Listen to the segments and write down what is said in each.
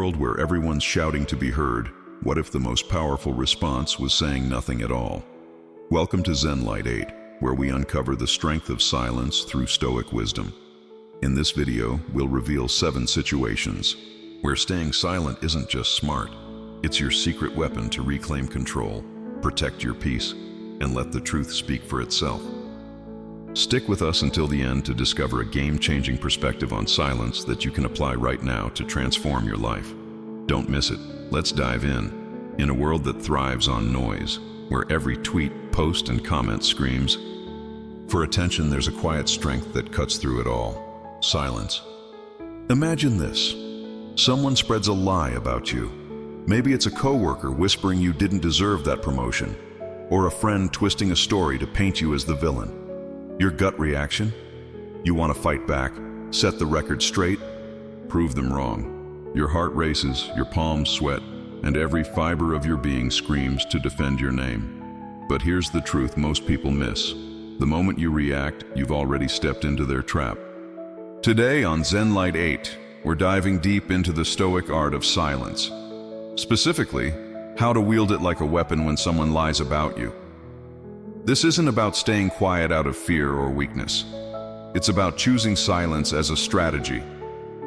world where everyone's shouting to be heard, what if the most powerful response was saying nothing at all? Welcome to ZENLIGHT 8, where we uncover the strength of silence through Stoic wisdom. In this video, we'll reveal 7 situations where staying silent isn't just smart, it's your secret weapon to reclaim control, protect your peace, and let the truth speak for itself. Stick with us until the end to discover a game-changing perspective on silence that you can apply right now to transform your life. Don't miss it. Let's dive in. In a world that thrives on noise, where every tweet, post, and comment screams for attention, there's a quiet strength that cuts through it all. Silence. Imagine this. Someone spreads a lie about you. Maybe it's a coworker whispering you didn't deserve that promotion, or a friend twisting a story to paint you as the villain. Your gut reaction? You want to fight back, set the record straight, prove them wrong. Your heart races, your palms sweat, and every fiber of your being screams to defend your name. But here's the truth most people miss. The moment you react, you've already stepped into their trap. Today on ZENLIGHT 8, we're diving deep into the Stoic art of silence. Specifically, how to wield it like a weapon when someone lies about you. This isn't about staying quiet out of fear or weakness. It's about choosing silence as a strategy,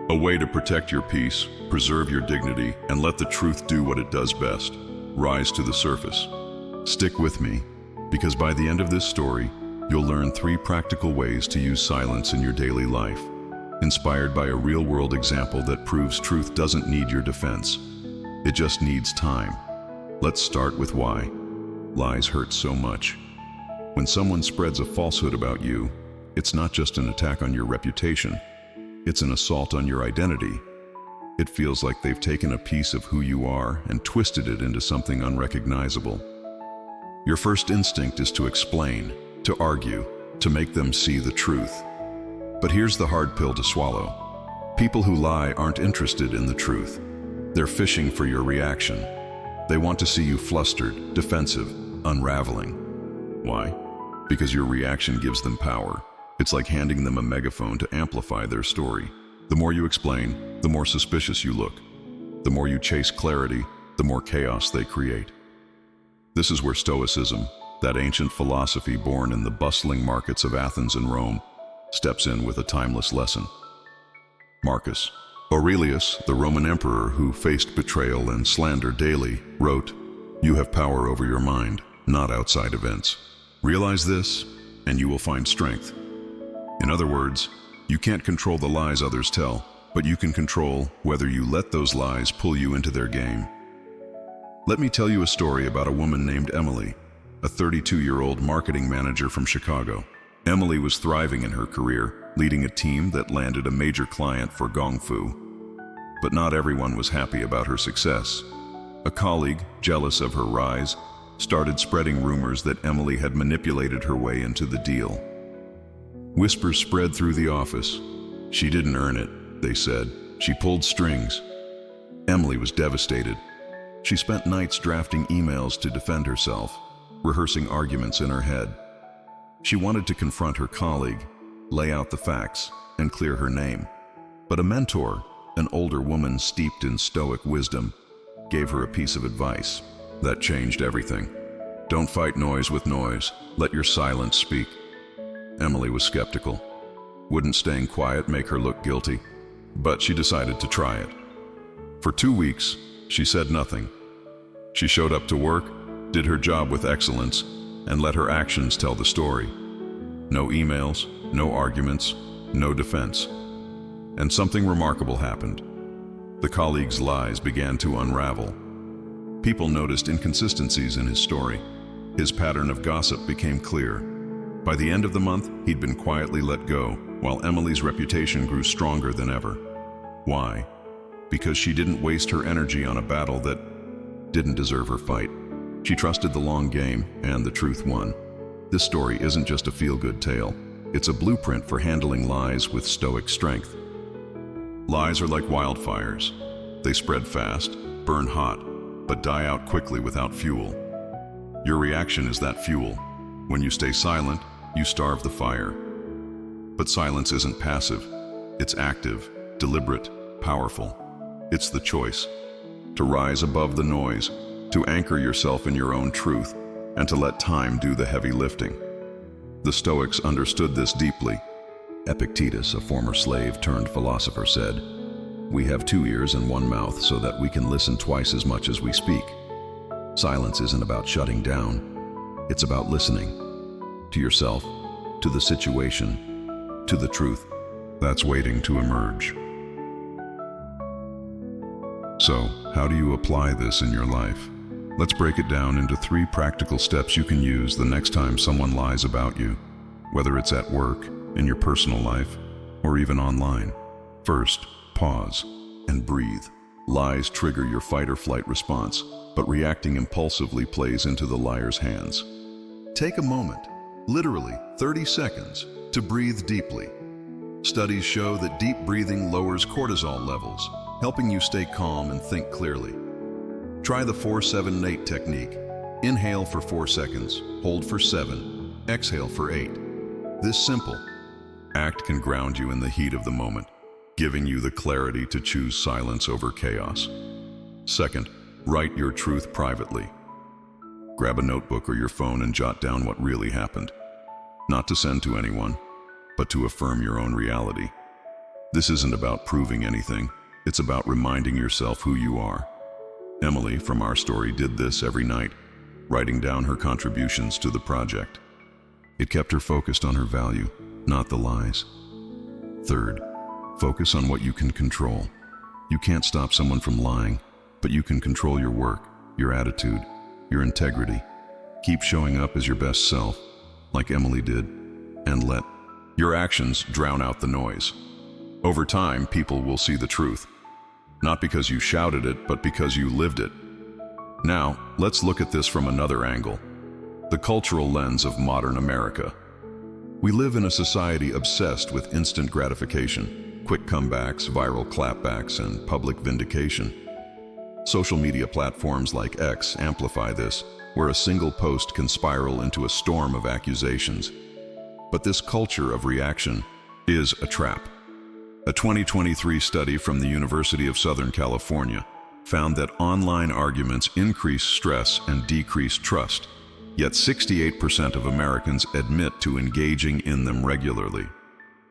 a way to protect your peace, preserve your dignity, and let the truth do what it does best, rise to the surface. Stick with me, because by the end of this story, you'll learn 3 practical ways to use silence in your daily life, inspired by a real-world example that proves truth doesn't need your defense. It just needs time. Let's start with why lies hurt so much. When someone spreads a falsehood about you, it's not just an attack on your reputation, it's an assault on your identity. It feels like they've taken a piece of who you are and twisted it into something unrecognizable. Your first instinct is to explain, to argue, to make them see the truth. But here's the hard pill to swallow. People who lie aren't interested in the truth. They're fishing for your reaction. They want to see you flustered, defensive, unraveling. Why? Because your reaction gives them power. It's like handing them a megaphone to amplify their story. The more you explain, the more suspicious you look. The more you chase clarity, the more chaos they create. This is where Stoicism, that ancient philosophy born in the bustling markets of Athens and Rome, steps in with a timeless lesson. Marcus Aurelius, the Roman emperor who faced betrayal and slander daily, wrote, "You have power over your mind, not outside events. Realize this, and you will find strength." In other words, you can't control the lies others tell, but you can control whether you let those lies pull you into their game. Let me tell you a story about a woman named Emily, a 32-year-old marketing manager from Chicago. Emily was thriving in her career, leading a team that landed a major client for Gong Fu. But not everyone was happy about her success. A colleague, jealous of her rise, started spreading rumors that Emily had manipulated her way into the deal. Whispers spread through the office. She didn't earn it, they said. She pulled strings. Emily was devastated. She spent nights drafting emails to defend herself, rehearsing arguments in her head. She wanted to confront her colleague, lay out the facts, and clear her name. But a mentor, an older woman steeped in Stoic wisdom, gave her a piece of advice. That changed everything. Don't fight noise with noise. Let your silence speak. Emily was skeptical. Wouldn't staying quiet make her look guilty? But she decided to try it. For 2 weeks, she said nothing. She showed up to work, did her job with excellence, and let her actions tell the story. No emails, no arguments, no defense. And something remarkable happened. The colleague's lies began to unravel. People noticed inconsistencies in his story. His pattern of gossip became clear. By the end of the month, he'd been quietly let go, while Emily's reputation grew stronger than ever. Why? Because she didn't waste her energy on a battle that didn't deserve her fight. She trusted the long game, and the truth won. This story isn't just a feel-good tale. It's a blueprint for handling lies with Stoic strength. Lies are like wildfires. They spread fast, burn hot, but die out quickly without fuel. Your reaction is that fuel. When you stay silent, you starve the fire. But silence isn't passive. It's active, deliberate, powerful. It's the choice. To rise above the noise, to anchor yourself in your own truth, and to let time do the heavy lifting. The Stoics understood this deeply. Epictetus, a former slave turned philosopher, said, "We have 2 ears and 1 mouth so that we can listen twice as much as we speak." Silence isn't about shutting down. It's about listening. To yourself, to the situation, to the truth that's waiting to emerge. So, how do you apply this in your life? Let's break it down into 3 practical steps you can use the next time someone lies about you, whether it's at work, in your personal life, or even online. First, pause and breathe. Lies trigger your fight or flight response, but reacting impulsively plays into the liar's hands. Take a moment, literally 30 seconds, to breathe deeply. Studies show that deep breathing lowers cortisol levels, helping you stay calm and think clearly. Try the 4-7-8 technique. Inhale for 4 seconds, hold for 7, exhale for 8. This simple act can ground you in the heat of the moment, giving you the clarity to choose silence over chaos. Second, write your truth privately. Grab a notebook or your phone and jot down what really happened. Not to send to anyone, but to affirm your own reality. This isn't about proving anything, it's about reminding yourself who you are. Emily from our story did this every night, writing down her contributions to the project. It kept her focused on her value, not the lies. Third, focus on what you can control. You can't stop someone from lying, but you can control your work, your attitude, your integrity. Keep showing up as your best self, like Emily did, and let your actions drown out the noise. Over time, people will see the truth. Not because you shouted it, but because you lived it. Now, let's look at this from another angle. The cultural lens of modern America. We live in a society obsessed with instant gratification, quick comebacks, viral clapbacks, and public vindication. Social media platforms like X amplify this, where a single post can spiral into a storm of accusations. But this culture of reaction is a trap. A 2023 study from the University of Southern California found that online arguments increase stress and decrease trust, yet 68% of Americans admit to engaging in them regularly.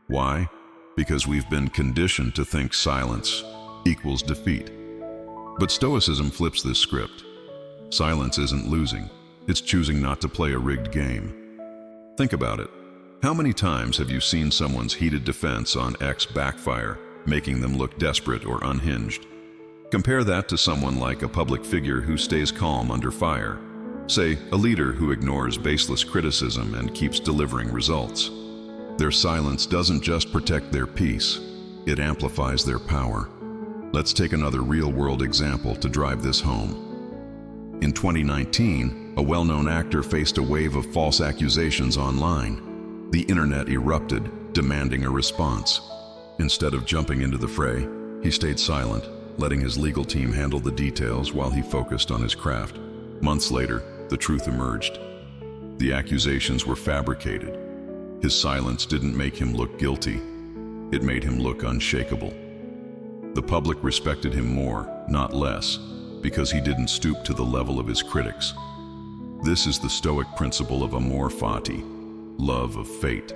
Why? Because we've been conditioned to think silence equals defeat. But Stoicism flips this script. Silence isn't losing, it's choosing not to play a rigged game. Think about it. How many times have you seen someone's heated defense on X backfire, making them look desperate or unhinged? Compare that to someone like a public figure who stays calm under fire. Say, a leader who ignores baseless criticism and keeps delivering results. Their silence doesn't just protect their peace, it amplifies their power. Let's take another real-world example to drive this home. In 2019, a well-known actor faced a wave of false accusations online. The internet erupted, demanding a response. Instead of jumping into the fray, he stayed silent, letting his legal team handle the details while he focused on his craft. Months later, the truth emerged. The accusations were fabricated. His silence didn't make him look guilty. It made him look unshakable. The public respected him more, not less, because he didn't stoop to the level of his critics. This is the Stoic principle of amor fati, love of fate.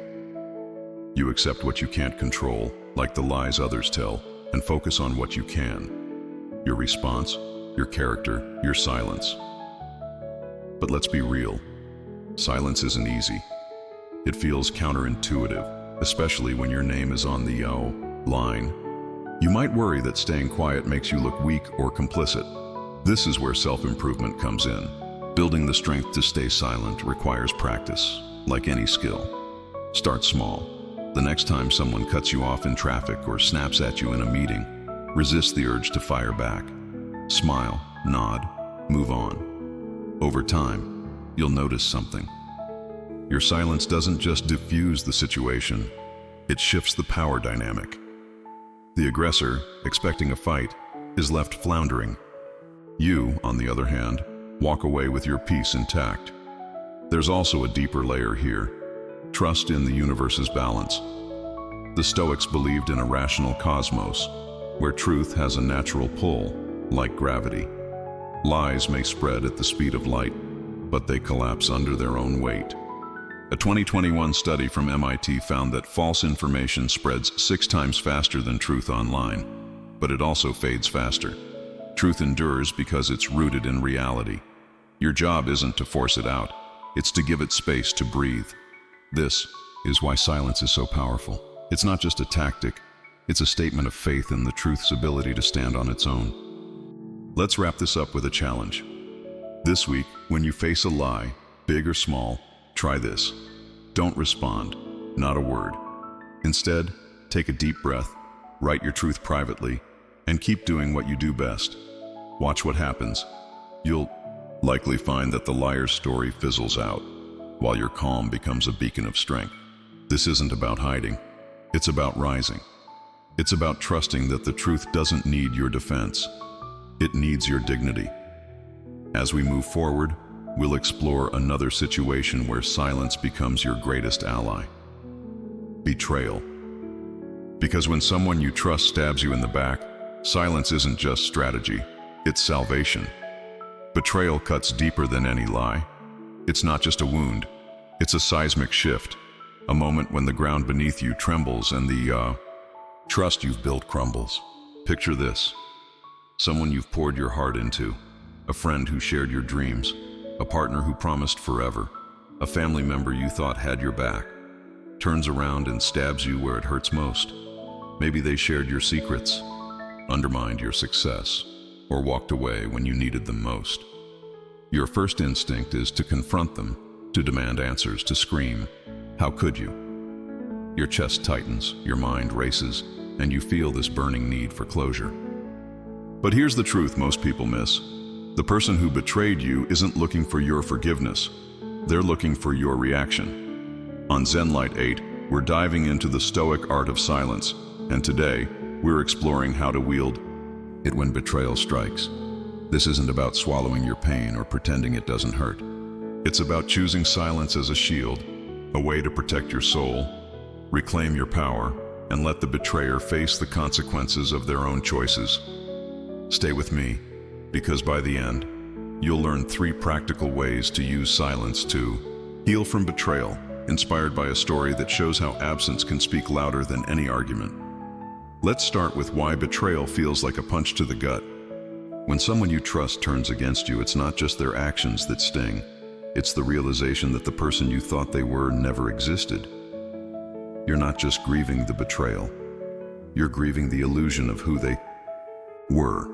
You accept what you can't control, like the lies others tell, and focus on what you can. Your response, your character, your silence. But let's be real. Silence isn't easy. It feels counterintuitive, especially when your name is on the line. You might worry that staying quiet makes you look weak or complicit. This is where self-improvement comes in. Building the strength to stay silent requires practice. Like any skill, start small. The next time someone cuts you off in traffic or snaps at you in a meeting, resist the urge to fire back. Smile, nod, move on. Over time, you'll notice something. Your silence doesn't just diffuse the situation, it shifts the power dynamic. The aggressor, expecting a fight, is left floundering. You, on the other hand, walk away with your peace intact. There's also a deeper layer here. Trust in the universe's balance. The Stoics believed in a rational cosmos, where truth has a natural pull, like gravity. Lies may spread at the speed of light, but they collapse under their own weight. A 2021 study from MIT found that false information spreads 6 times faster than truth online, but it also fades faster. Truth endures because it's rooted in reality. Your job isn't to force it out, it's to give it space to breathe. This is why silence is so powerful. It's not just a tactic, it's a statement of faith in the truth's ability to stand on its own. Let's wrap this up with a challenge. This week, when you face a lie, big or small, try this. Don't respond, not a word. Instead, take a deep breath, write your truth privately, and keep doing what you do best. Watch what happens. You'll likely find that the liar's story fizzles out, while your calm becomes a beacon of strength. This isn't about hiding. It's about rising. It's about trusting that the truth doesn't need your defense. It needs your dignity. As we move forward, we'll explore another situation where silence becomes your greatest ally. Betrayal. Because when someone you trust stabs you in the back, silence isn't just strategy, it's salvation. Betrayal cuts deeper than any lie. It's not just a wound, it's a seismic shift, a moment when the ground beneath you trembles and the trust you've built crumbles. Picture this. Someone you've poured your heart into, a friend who shared your dreams, a partner who promised forever, a family member you thought had your back, turns around and stabs you where it hurts most. Maybe they shared your secrets, undermined your success, or walked away when you needed them most. Your first instinct is to confront them, to demand answers, to scream, "How could you?" Your chest tightens, your mind races, and you feel this burning need for closure. But here's the truth most people miss. The person who betrayed you isn't looking for your forgiveness. They're looking for your reaction. On ZENLIGHT 8, we're diving into the Stoic art of silence, and today, we're exploring how to wield it when betrayal strikes. This isn't about swallowing your pain or pretending it doesn't hurt. It's about choosing silence as a shield, a way to protect your soul, reclaim your power, and let the betrayer face the consequences of their own choices. Stay with me, because by the end, you'll learn 3 practical ways to use silence to heal from betrayal, inspired by a story that shows how absence can speak louder than any argument. Let's start with why betrayal feels like a punch to the gut. When someone you trust turns against you, it's not just their actions that sting. It's the realization that the person you thought they were never existed. You're not just grieving the betrayal. You're grieving the illusion of who they were.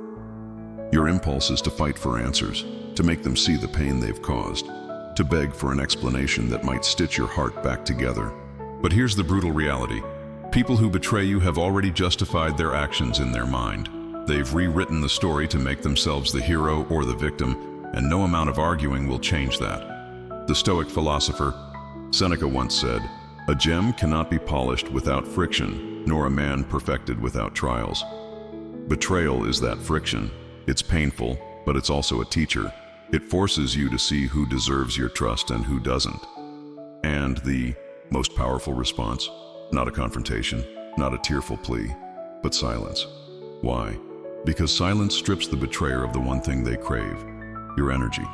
Your impulse is to fight for answers, to make them see the pain they've caused, to beg for an explanation that might stitch your heart back together. But here's the brutal reality. People who betray you have already justified their actions in their mind. They've rewritten the story to make themselves the hero or the victim, and no amount of arguing will change that. The Stoic philosopher Seneca once said, "A gem cannot be polished without friction, nor a man perfected without trials." Betrayal is that friction. It's painful, but it's also a teacher. It forces you to see who deserves your trust and who doesn't. And the most powerful response, not a confrontation, not a tearful plea, but silence. Why? Because silence strips the betrayer of the one thing they crave, your energy.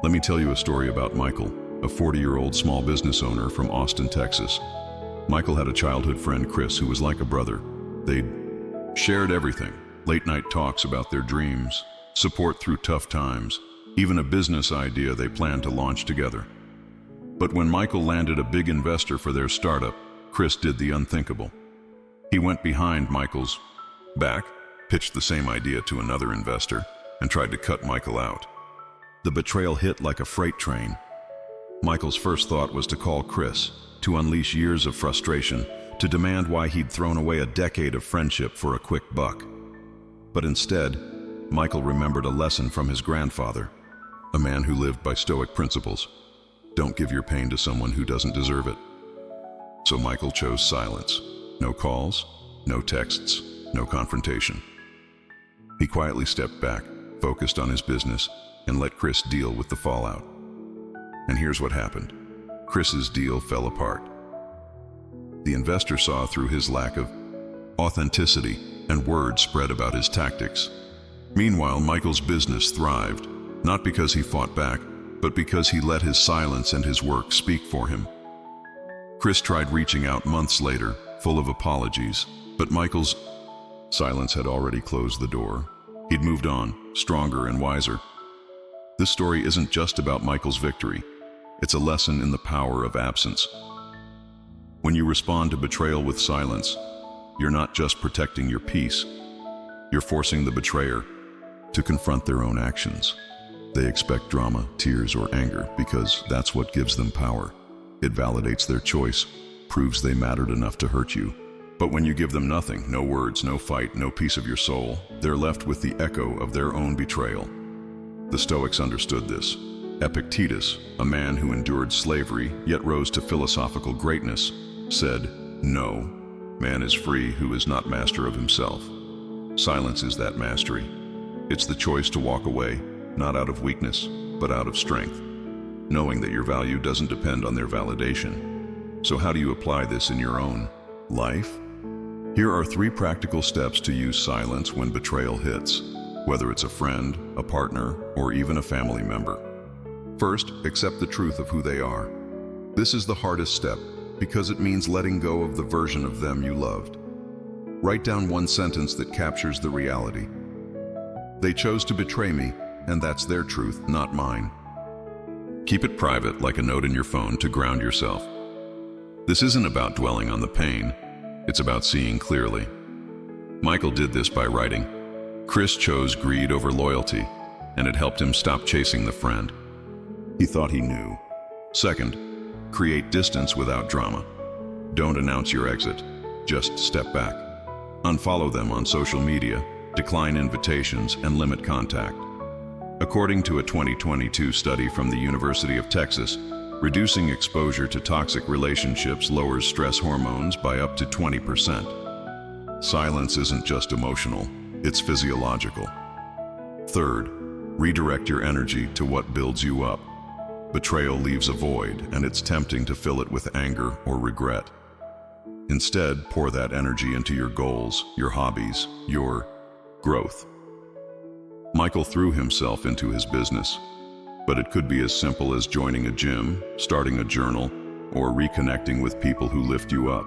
Let me tell you a story about Michael, a 40-year-old small business owner from Austin, Texas. Michael had a childhood friend, Chris, who was like a brother. They'd shared everything, late-night talks about their dreams, support through tough times, even a business idea they planned to launch together. But when Michael landed a big investor for their startup, Chris did the unthinkable. He went behind Michael's back, pitched the same idea to another investor, and tried to cut Michael out. The betrayal hit like a freight train. Michael's first thought was to call Chris, to unleash years of frustration, to demand why he'd thrown away a decade of friendship for a quick buck. But instead, Michael remembered a lesson from his grandfather, a man who lived by Stoic principles. Don't give your pain to someone who doesn't deserve it. So Michael chose silence. No calls, no texts, no confrontation. He quietly stepped back, focused on his business, and let Chris deal with the fallout. And here's what happened. Chris's deal fell apart. The investor saw through his lack of authenticity. and word spread about his tactics. Meanwhile, Michael's business thrived, not because he fought back, but because he let his silence and his work speak for him. Chris tried reaching out months later, full of apologies, but Michael's silence had already closed the door. He'd moved on, stronger and wiser. This story isn't just about Michael's victory. It's a lesson in the power of absence. When you respond to betrayal with silence, you're not just protecting your peace. You're forcing the betrayer to confront their own actions. They expect drama, tears, or anger because that's what gives them power. It validates their choice, proves they mattered enough to hurt you. But when you give them nothing, no words, no fight, no piece of your soul, they're left with the echo of their own betrayal. The Stoics understood this. Epictetus, a man who endured slavery yet rose to philosophical greatness, said, "No, man is free who is not master of himself." Silence is that mastery. It's the choice to walk away, not out of weakness, but out of strength, knowing that your value doesn't depend on their validation. So how do you apply this in your own life? Here are 3 practical steps to use silence when betrayal hits, whether it's a friend, a partner, or even a family member. First, accept the truth of who they are. This is the hardest step because it means letting go of the version of them you loved. Write down one sentence that captures the reality. They chose to betray me, and that's their truth, not mine. Keep it private, like a note in your phone, to ground yourself. This isn't about dwelling on the pain, it's about seeing clearly. Michael did this by writing. Chris chose greed over loyalty, and it helped him stop chasing the friend he thought he knew. Second, create distance without drama. Don't announce your exit, just step back. Unfollow them on social media, decline invitations, and limit contact. According to a 2022 study from the University of Texas, reducing exposure to toxic relationships lowers stress hormones by up to 20%. Silence isn't just emotional, it's physiological. Third, redirect your energy to what builds you up. Betrayal leaves a void, and it's tempting to fill it with anger or regret. Instead, pour that energy into your goals, your hobbies, your growth. Michael threw himself into his business, but it could be as simple as joining a gym, starting a journal, or reconnecting with people who lift you up.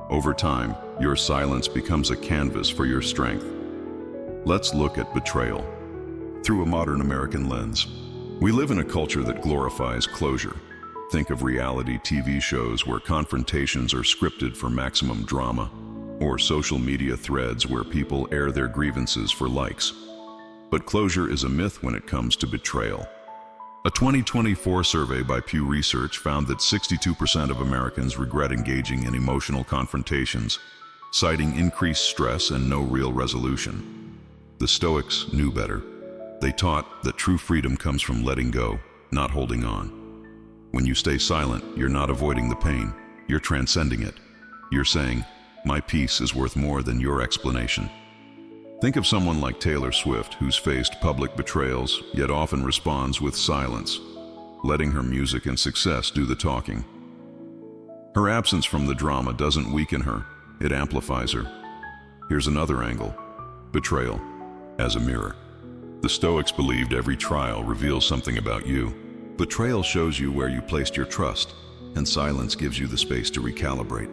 Over time, your silence becomes a canvas for your strength. Let's look at betrayal through a modern American lens. We live in a culture that glorifies closure. Think of reality TV shows where confrontations are scripted for maximum drama, or social media threads where people air their grievances for likes. But closure is a myth when it comes to betrayal. A 2024 survey by Pew Research found that 62% of Americans regret engaging in emotional confrontations, citing increased stress and no real resolution. The Stoics knew better. They taught that true freedom comes from letting go, not holding on. When you stay silent, you're not avoiding the pain, you're transcending it. You're saying, "My peace is worth more than your explanation." Think of someone like Taylor Swift, who's faced public betrayals, yet often responds with silence, letting her music and success do the talking. Her absence from the drama doesn't weaken her, it amplifies her. Here's another angle: betrayal as a mirror. The Stoics believed every trial reveals something about you. Betrayal shows you where you placed your trust, and silence gives you the space to recalibrate.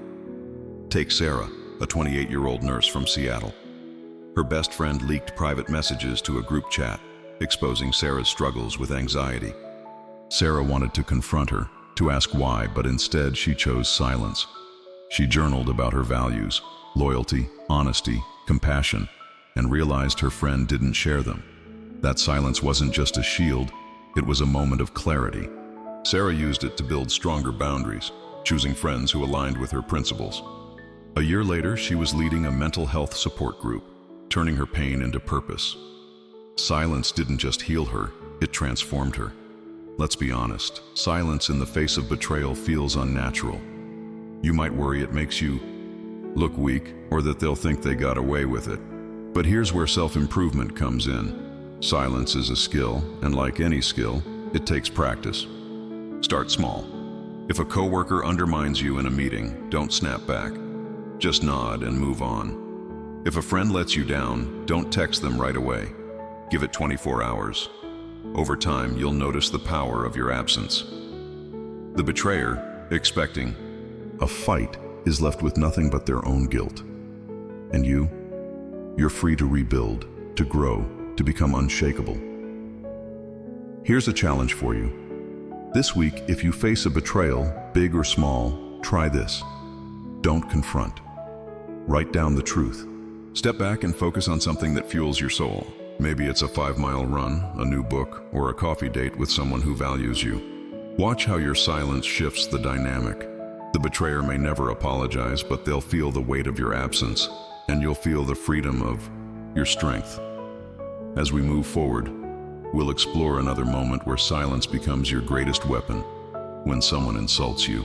Take Sarah, a 28-year-old nurse from Seattle. Her best friend leaked private messages to a group chat, exposing Sarah's struggles with anxiety. Sarah wanted to confront her, to ask why, but instead she chose silence. She journaled about her values, loyalty, honesty, compassion, and realized her friend didn't share them. That silence wasn't just a shield, it was a moment of clarity. Sarah used it to build stronger boundaries, choosing friends who aligned with her principles. A year later, she was leading a mental health support group, turning her pain into purpose. Silence didn't just heal her, it transformed her. Let's be honest, silence in the face of betrayal feels unnatural. You might worry it makes you look weak, or that they'll think they got away with it. But here's where self-improvement comes in. Silence is a skill, and like any skill, it takes practice. Start small. If a coworker undermines you in a meeting, don't snap back. Just nod and move on. If a friend lets you down, don't text them right away. Give it 24 hours. Over time, you'll notice the power of your absence. The betrayer, expecting a fight, is left with nothing but their own guilt. And you're free to rebuild, to grow, to become unshakable. Here's a challenge for you. This week, if you face a betrayal, big or small, try this. Don't confront. Write down the truth. Step back and focus on something that fuels your soul. Maybe it's a 5-mile run, a new book, or a coffee date with someone who values you. Watch how your silence shifts the dynamic. The betrayer may never apologize, but they'll feel the weight of your absence, and you'll feel the freedom of your strength. As we move forward, we'll explore another moment where silence becomes your greatest weapon, when someone insults you.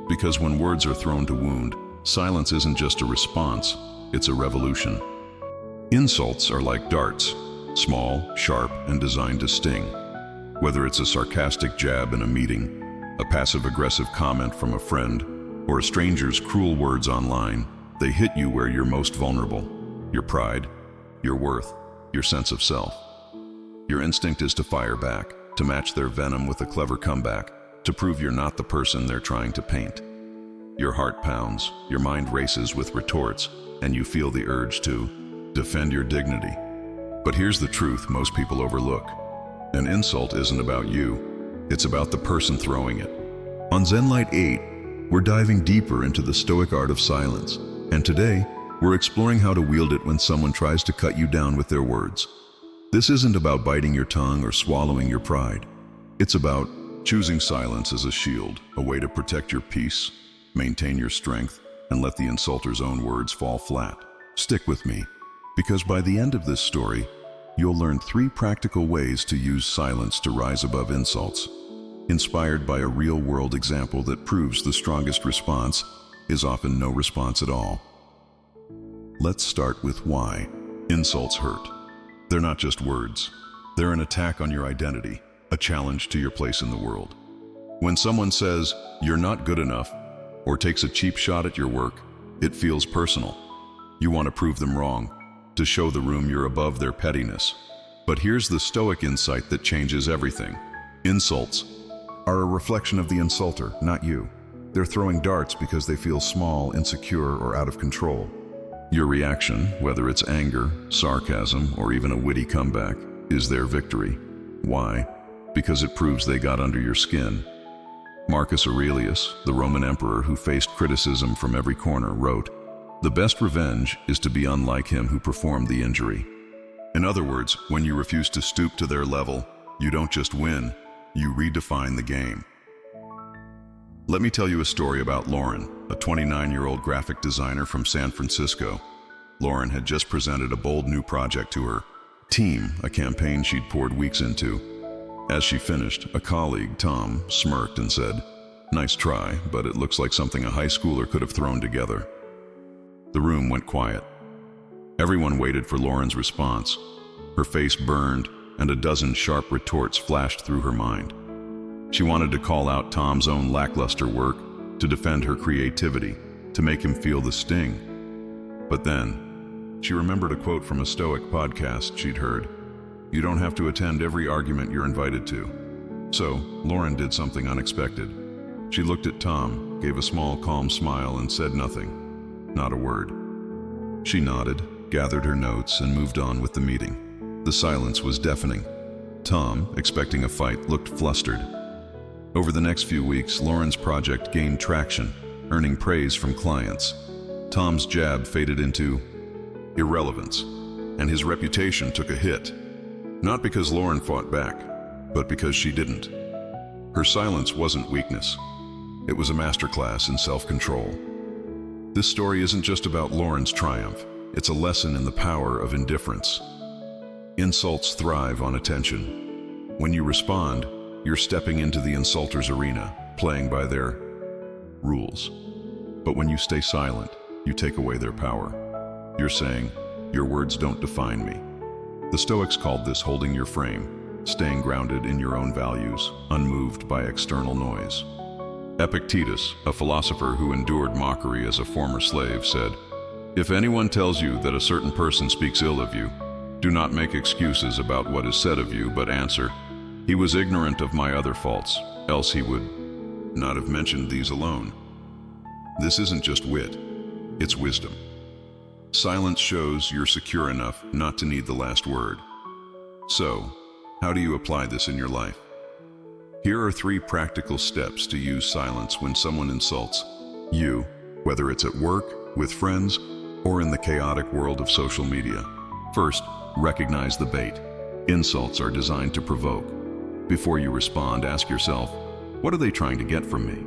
Because when words are thrown to wound, silence isn't just a response, it's a revolution. Insults are like darts, small, sharp, and designed to sting. Whether it's a sarcastic jab in a meeting, a passive-aggressive comment from a friend, or a stranger's cruel words online, they hit you where you're most vulnerable. Your pride, your worth, your sense of self. Your instinct is to fire back, to match their venom with a clever comeback, to prove you're not the person they're trying to paint. Your heart pounds, your mind races with retorts, and you feel the urge to defend your dignity. But here's the truth most people overlook. An insult isn't about you, it's about the person throwing it. On ZENLIGHT 8, we're diving deeper into the Stoic art of silence, and today, we're exploring how to wield it when someone tries to cut you down with their words. This isn't about biting your tongue or swallowing your pride. It's about choosing silence as a shield, a way to protect your peace, maintain your strength, and let the insulter's own words fall flat. Stick with me, because by the end of this story, you'll learn 3 practical ways to use silence to rise above insults, inspired by a real-world example that proves the strongest response is often no response at all. Let's start with why insults hurt. They're not just words. They're an attack on your identity, a challenge to your place in the world. When someone says, "You're not good enough," or takes a cheap shot at your work, it feels personal. You want to prove them wrong, to show the room you're above their pettiness. But here's the Stoic insight that changes everything. Insults are a reflection of the insulter, not you. They're throwing darts because they feel small, insecure, or out of control. Your reaction, whether it's anger, sarcasm, or even a witty comeback, is their victory. Why? Because it proves they got under your skin. Marcus Aurelius, the Roman emperor who faced criticism from every corner, wrote, "The best revenge is to be unlike him who performed the injury." In other words, when you refuse to stoop to their level, you don't just win, you redefine the game. Let me tell you a story about Lauren, a 29-year-old graphic designer from San Francisco. Lauren had just presented a bold new project to her team, a campaign she'd poured weeks into. As she finished, a colleague, Tom, smirked and said, "Nice try, but it looks like something a high schooler could have thrown together." The room went quiet. Everyone waited for Lauren's response. Her face burned, and a dozen sharp retorts flashed through her mind. She wanted to call out Tom's own lackluster work, to defend her creativity, to make him feel the sting. But then, she remembered a quote from a Stoic podcast she'd heard. "You don't have to attend every argument you're invited to." So, Lauren did something unexpected. She looked at Tom, gave a small, calm smile, and said nothing. Not a word. She nodded, gathered her notes, and moved on with the meeting. The silence was deafening. Tom, expecting a fight, looked flustered. Over the next few weeks, Lauren's project gained traction, earning praise from clients. Tom's jab faded into irrelevance, and his reputation took a hit. Not because Lauren fought back, but because she didn't. Her silence wasn't weakness. It was a masterclass in self-control. This story isn't just about Lauren's triumph. It's a lesson in the power of indifference. Insults thrive on attention. When you respond, you're stepping into the insulter's arena, playing by their rules. But when you stay silent, you take away their power. You're saying, "Your words don't define me." The Stoics called this holding your frame, staying grounded in your own values, unmoved by external noise. Epictetus, a philosopher who endured mockery as a former slave, said, If anyone tells you that a certain person speaks ill of you, do not make excuses about what is said of you, but answer, "He was ignorant of my other faults, else he would not have mentioned these alone." This isn't just wit, it's wisdom. Silence shows you're secure enough not to need the last word. So, how do you apply this in your life? Here are 3 practical steps to use silence when someone insults you, whether it's at work, with friends, or in the chaotic world of social media. First, recognize the bait. Insults are designed to provoke. Before you respond, ask yourself, what are they trying to get from me?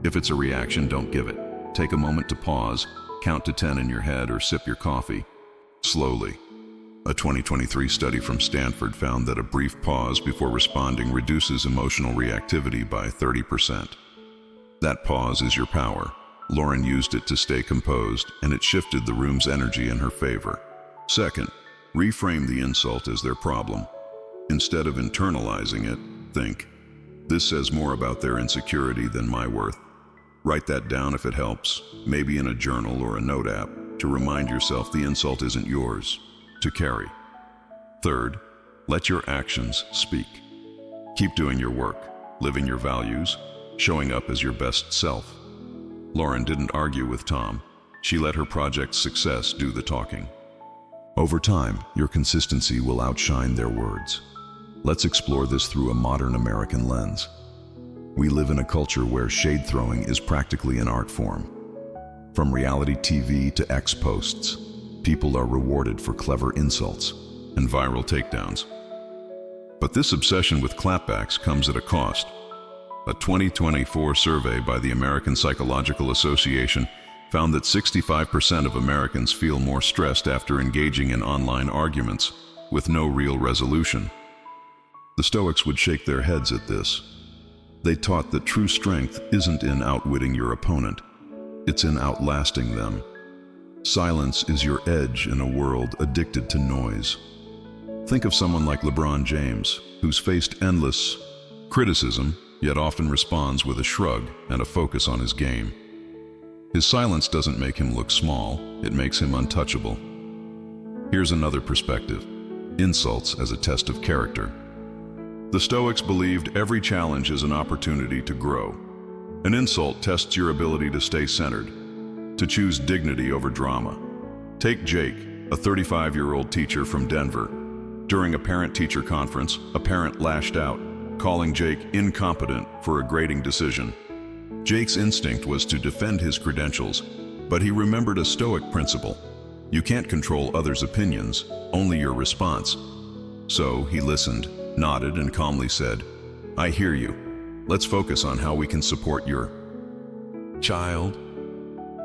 If it's a reaction, don't give it. Take a moment to pause, count to 10 in your head, or sip your coffee slowly. A 2023 study from Stanford found that a brief pause before responding reduces emotional reactivity by 30%. That pause is your power. Lauren used it to stay composed, and it shifted the room's energy in her favor. Second, reframe the insult as their problem. Instead of internalizing it, think, "This says more about their insecurity than my worth." Write that down if it helps, maybe in a journal or a note app, to remind yourself the insult isn't yours to carry. Third, let your actions speak. Keep doing your work, living your values, showing up as your best self. Lauren didn't argue with Tom. She let her project's success do the talking. Over time, your consistency will outshine their words. Let's explore this through a modern American lens. We live in a culture where shade throwing is practically an art form. From reality TV to X posts, people are rewarded for clever insults and viral takedowns. But this obsession with clapbacks comes at a cost. A 2024 survey by the American Psychological Association found that 65% of Americans feel more stressed after engaging in online arguments with no real resolution. The Stoics would shake their heads at this. They taught that true strength isn't in outwitting your opponent, it's in outlasting them. Silence is your edge in a world addicted to noise. Think of someone like LeBron James, who's faced endless criticism, yet often responds with a shrug and a focus on his game. His silence doesn't make him look small, it makes him untouchable. Here's another perspective: insults as a test of character. The Stoics believed every challenge is an opportunity to grow. An insult tests your ability to stay centered, to choose dignity over drama. Take Jake, a 35-year-old teacher from Denver. During a parent-teacher conference, a parent lashed out, calling Jake incompetent for a grading decision. Jake's instinct was to defend his credentials, but he remembered a Stoic principle. You can't control others' opinions, only your response. So he listened, nodded, and calmly said, "I hear you. Let's focus on how we can support your child."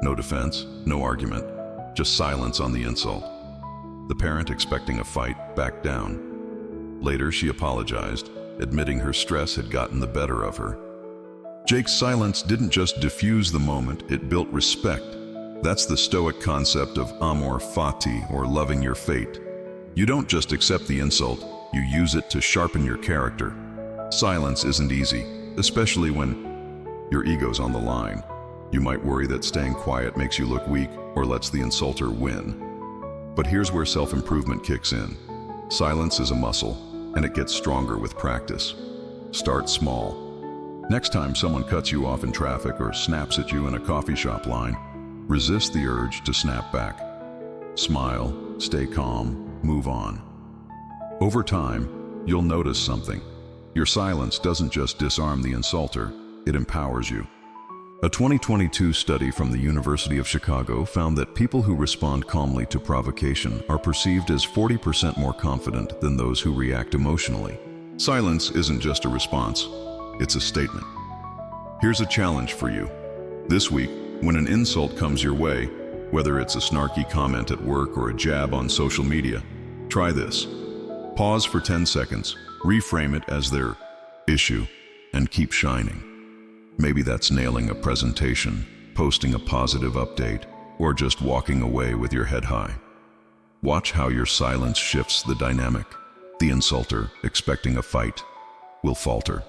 No defense, no argument, just silence on the insult. The parent, expecting a fight, backed down. Later, she apologized, admitting her stress had gotten the better of her. Jake's silence didn't just diffuse the moment, it built respect. That's the Stoic concept of amor fati, or loving your fate. You don't just accept the insult, you use it to sharpen your character. Silence isn't easy, especially when your ego's on the line. You might worry that staying quiet makes you look weak or lets the insulter win. But here's where self-improvement kicks in. Silence is a muscle, and it gets stronger with practice. Start small. Next time someone cuts you off in traffic or snaps at you in a coffee shop line, resist the urge to snap back. Smile, stay calm, move on. Over time, you'll notice something. Your silence doesn't just disarm the insulter, it empowers you. A 2022 study from the University of Chicago found that people who respond calmly to provocation are perceived as 40% more confident than those who react emotionally. Silence isn't just a response, it's a statement. Here's a challenge for you. This week, when an insult comes your way, whether it's a snarky comment at work or a jab on social media, try this. Pause for 10 seconds, reframe it as their issue, and keep shining. Maybe that's nailing a presentation, posting a positive update, or just walking away with your head high. Watch how your silence shifts the dynamic. The insulter, expecting a fight, will falter.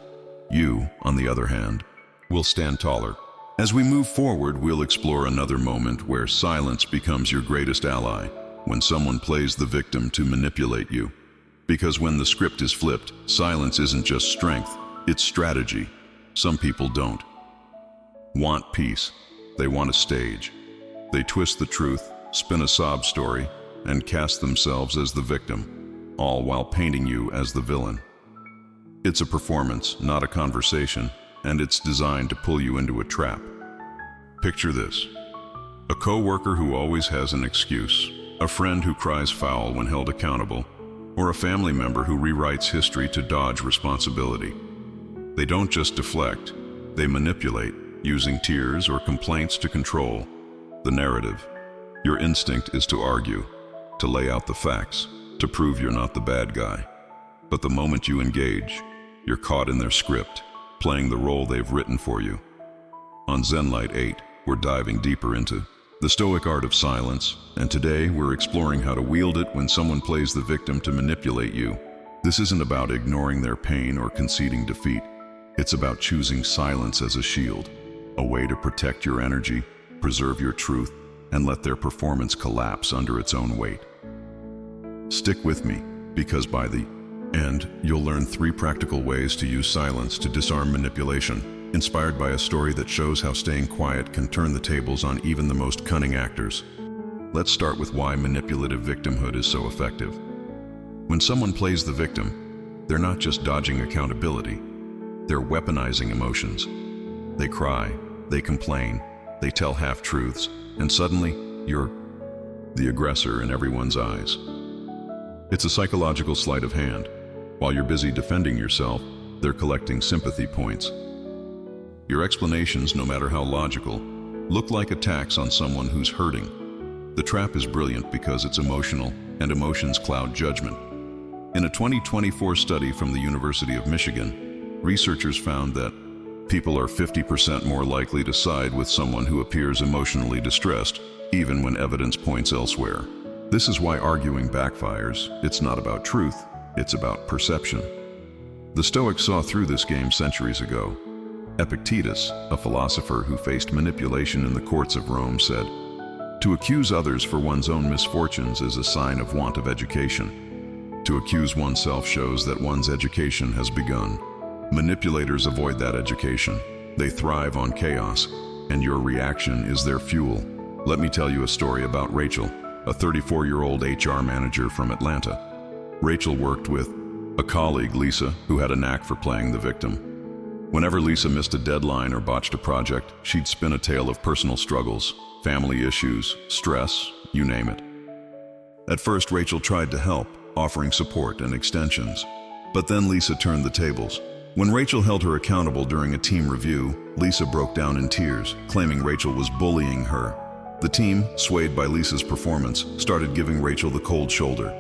You, on the other hand, will stand taller, As we move forward, we'll explore another moment where silence becomes your greatest ally, when someone plays the victim to manipulate you. Because when the script is flipped, silence isn't just strength, it's strategy. Some people don't want peace. They want a stage. They twist the truth, spin a sob story, and cast themselves as the victim, all while painting you as the villain. It's a performance, not a conversation, and it's designed to pull you into a trap. Picture this: a co-worker who always has an excuse, a friend who cries foul when held accountable, or a family member who rewrites history to dodge responsibility. They don't just deflect, they manipulate, using tears or complaints to control the narrative. Your instinct is to argue, to lay out the facts, to prove you're not the bad guy. But the moment you engage, you're caught in their script, playing the role they've written for you. On ZENLIGHT 8, we're diving deeper into the Stoic art of silence, and today we're exploring how to wield it when someone plays the victim to manipulate you. This isn't about ignoring their pain or conceding defeat. It's about choosing silence as a shield, a way to protect your energy, preserve your truth, and let their performance collapse under its own weight. Stick with me, because by the end, you'll learn 3 practical ways to use silence to disarm manipulation, inspired by a story that shows how staying quiet can turn the tables on even the most cunning actors. Let's start with why manipulative victimhood is so effective. When someone plays the victim, they're not just dodging accountability, they're weaponizing emotions. They cry, they complain, they tell half-truths, and suddenly, you're the aggressor in everyone's eyes. It's a psychological sleight of hand. While you're busy defending yourself, they're collecting sympathy points. Your explanations, no matter how logical, look like attacks on someone who's hurting. The trap is brilliant because it's emotional, and emotions cloud judgment. In a 2024 study from the University of Michigan, researchers found that people are 50% more likely to side with someone who appears emotionally distressed, even when evidence points elsewhere. This is why arguing backfires. It's not about truth, it's about perception. The Stoics saw through this game centuries ago. Epictetus, a philosopher who faced manipulation in the courts of Rome, said, "To accuse others for one's own misfortunes is a sign of want of education. To accuse oneself shows that one's education has begun." Manipulators avoid that education. They thrive on chaos, and your reaction is their fuel. Let me tell you a story about Rachel, a 34-year-old HR manager from Atlanta. Rachel worked with a colleague, Lisa, who had a knack for playing the victim. Whenever Lisa missed a deadline or botched a project, she'd spin a tale of personal struggles, family issues, stress, you name it. At first, Rachel tried to help, offering support and extensions. But then Lisa turned the tables. When Rachel held her accountable during a team review, Lisa broke down in tears, claiming Rachel was bullying her. The team, swayed by Lisa's performance, started giving Rachel the cold shoulder.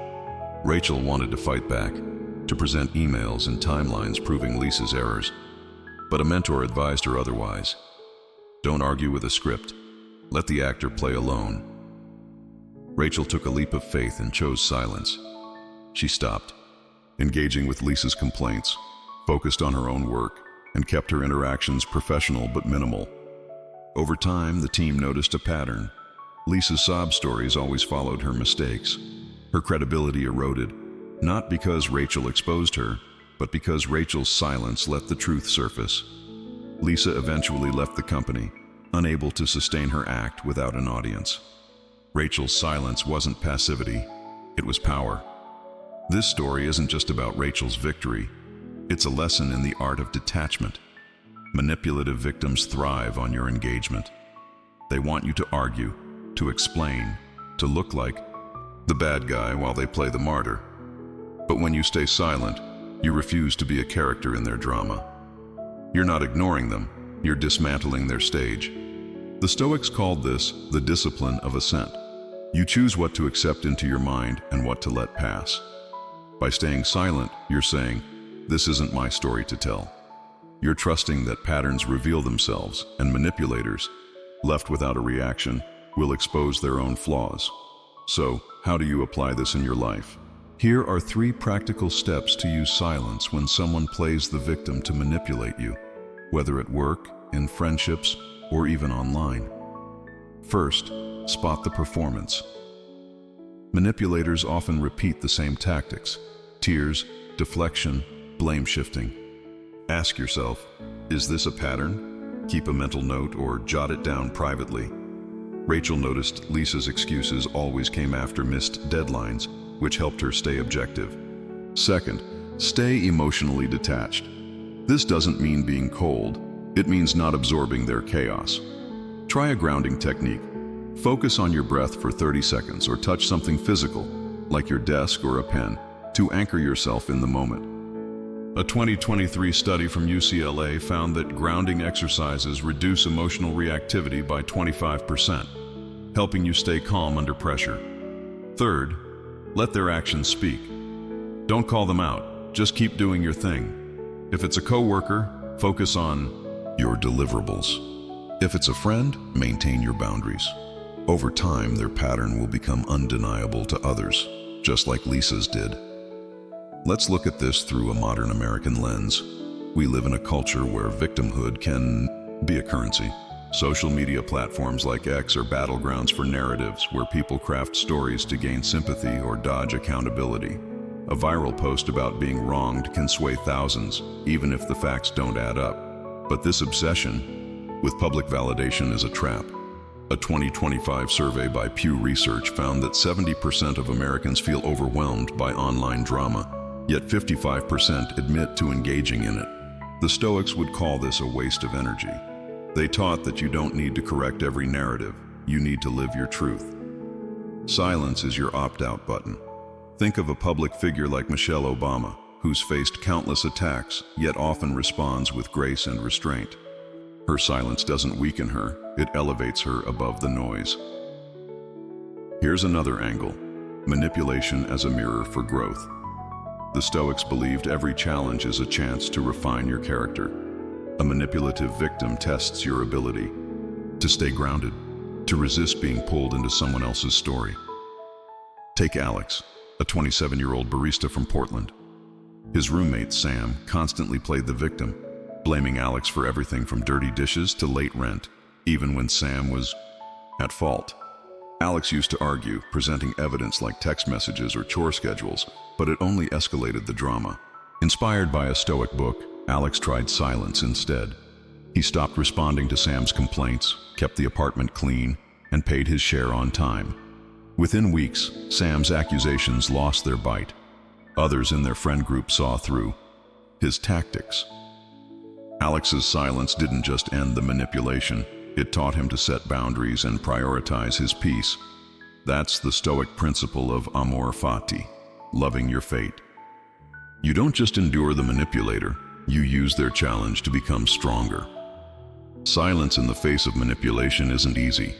Rachel wanted to fight back, to present emails and timelines proving Lisa's errors. But a mentor advised her otherwise. Don't argue with a script. Let the actor play alone. Rachel took a leap of faith and chose silence. She stopped, engaging with Lisa's complaints, focused on her own work, and kept her interactions professional but minimal. Over time, the team noticed a pattern. Lisa's sob stories always followed her mistakes. Her credibility eroded, not because Rachel exposed her, but because Rachel's silence let the truth surface. Lisa eventually left the company, unable to sustain her act without an audience. Rachel's silence wasn't passivity, it was power. This story isn't just about Rachel's victory. It's a lesson in the art of detachment. Manipulative victims thrive on your engagement. They want you to argue, to explain, to look like the bad guy while they play the martyr. But when you stay silent, you refuse to be a character in their drama. You're not ignoring them, you're dismantling their stage. The Stoics called this the discipline of assent. You choose what to accept into your mind and what to let pass. By staying silent, you're saying, "This isn't my story to tell." You're trusting that patterns reveal themselves, and manipulators, left without a reaction, will expose their own flaws. So, how do you apply this in your life? Here are 3 practical steps to use silence when someone plays the victim to manipulate you. Whether at work, in friendships, or even online. First, spot the performance. Manipulators often repeat the same tactics: tears, deflection, blame shifting. Ask yourself, is this a pattern? Keep a mental note or jot it down privately. Rachel noticed Lisa's excuses always came after missed deadlines, which helped her stay objective. Second, stay emotionally detached. This doesn't mean being cold. It means not absorbing their chaos. Try a grounding technique. Focus on your breath for 30 seconds or touch something physical, like your desk or a pen, to anchor yourself in the moment. A 2023 study from UCLA found that grounding exercises reduce emotional reactivity by 25%, helping you stay calm under pressure. Third, let their actions speak. Don't call them out, just keep doing your thing. If it's a coworker, focus on your deliverables. If it's a friend, maintain your boundaries. Over time, their pattern will become undeniable to others, just like Lisa's did. Let's look at this through a modern American lens. We live in a culture where victimhood can be a currency. Social media platforms like X are battlegrounds for narratives where people craft stories to gain sympathy or dodge accountability. A viral post about being wronged can sway thousands, even if the facts don't add up. But this obsession with public validation is a trap. A 2025 survey by Pew Research found that 70% of Americans feel overwhelmed by online drama, yet 55% admit to engaging in it. The Stoics would call this a waste of energy. They taught that you don't need to correct every narrative, you need to live your truth. Silence is your opt-out button. Think of a public figure like Michelle Obama, who's faced countless attacks, yet often responds with grace and restraint. Her silence doesn't weaken her, it elevates her above the noise. Here's another angle: manipulation as a mirror for growth. The Stoics believed every challenge is a chance to refine your character. A manipulative victim tests your ability to stay grounded, to resist being pulled into someone else's story. Take Alex, a 27-year-old barista from Portland. His roommate, Sam, constantly played the victim, blaming Alex for everything from dirty dishes to late rent, even when Sam was at fault. Alex used to argue, presenting evidence like text messages or chore schedules, but it only escalated the drama. Inspired by a Stoic book, Alex tried silence instead. He stopped responding to Sam's complaints, kept the apartment clean, and paid his share on time. Within weeks, Sam's accusations lost their bite. Others in their friend group saw through his tactics. Alex's silence didn't just end the manipulation, it taught him to set boundaries and prioritize his peace. That's the Stoic principle of amor fati, loving your fate. You don't just endure the manipulator, you use their challenge to become stronger. Silence in the face of manipulation isn't easy.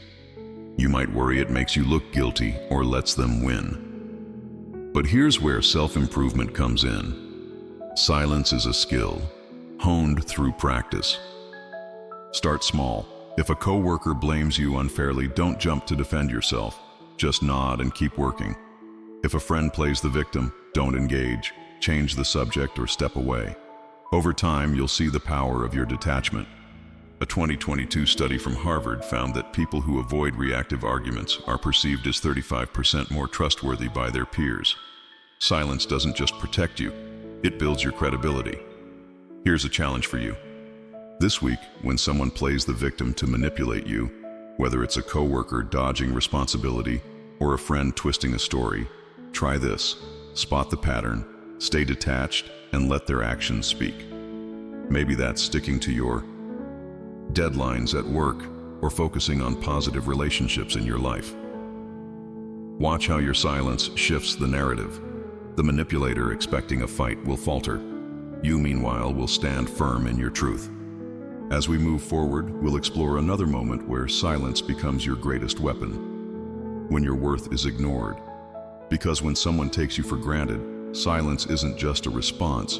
You might worry it makes you look guilty or lets them win. But here's where self-improvement comes in. Silence is a skill, honed through practice. Start small. If a coworker blames you unfairly, don't jump to defend yourself. Just nod and keep working. If a friend plays the victim, don't engage. Change the subject or step away. Over time, you'll see the power of your detachment. A 2022 study from Harvard found that people who avoid reactive arguments are perceived as 35% more trustworthy by their peers. Silence doesn't just protect you, it builds your credibility. Here's a challenge for you. This week, when someone plays the victim to manipulate you, whether it's a coworker dodging responsibility or a friend twisting a story, try this. Spot the pattern, stay detached, and let their actions speak. Maybe that's sticking to your deadlines at work or focusing on positive relationships in your life. Watch how your silence shifts the narrative. The manipulator expecting a fight will falter. You, meanwhile, will stand firm in your truth. As we move forward, we'll explore another moment where silence becomes your greatest weapon, when your worth is ignored. Because when someone takes you for granted, silence isn't just a response,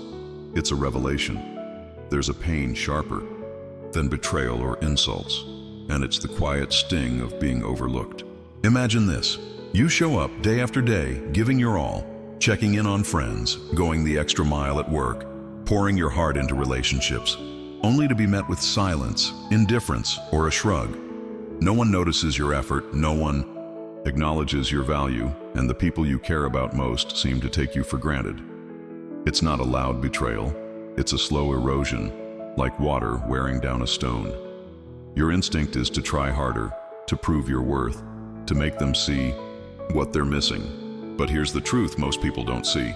it's a revelation. There's a pain sharper than betrayal or insults, and it's the quiet sting of being overlooked. Imagine this. You show up day after day, giving your all, checking in on friends, going the extra mile at work, pouring your heart into relationships, only to be met with silence, indifference, or a shrug. No one notices your effort, no one acknowledges your value, and the people you care about most seem to take you for granted. It's not a loud betrayal, it's a slow erosion, like water wearing down a stone. Your instinct is to try harder, to prove your worth, to make them see what they're missing. But here's the truth most people don't see.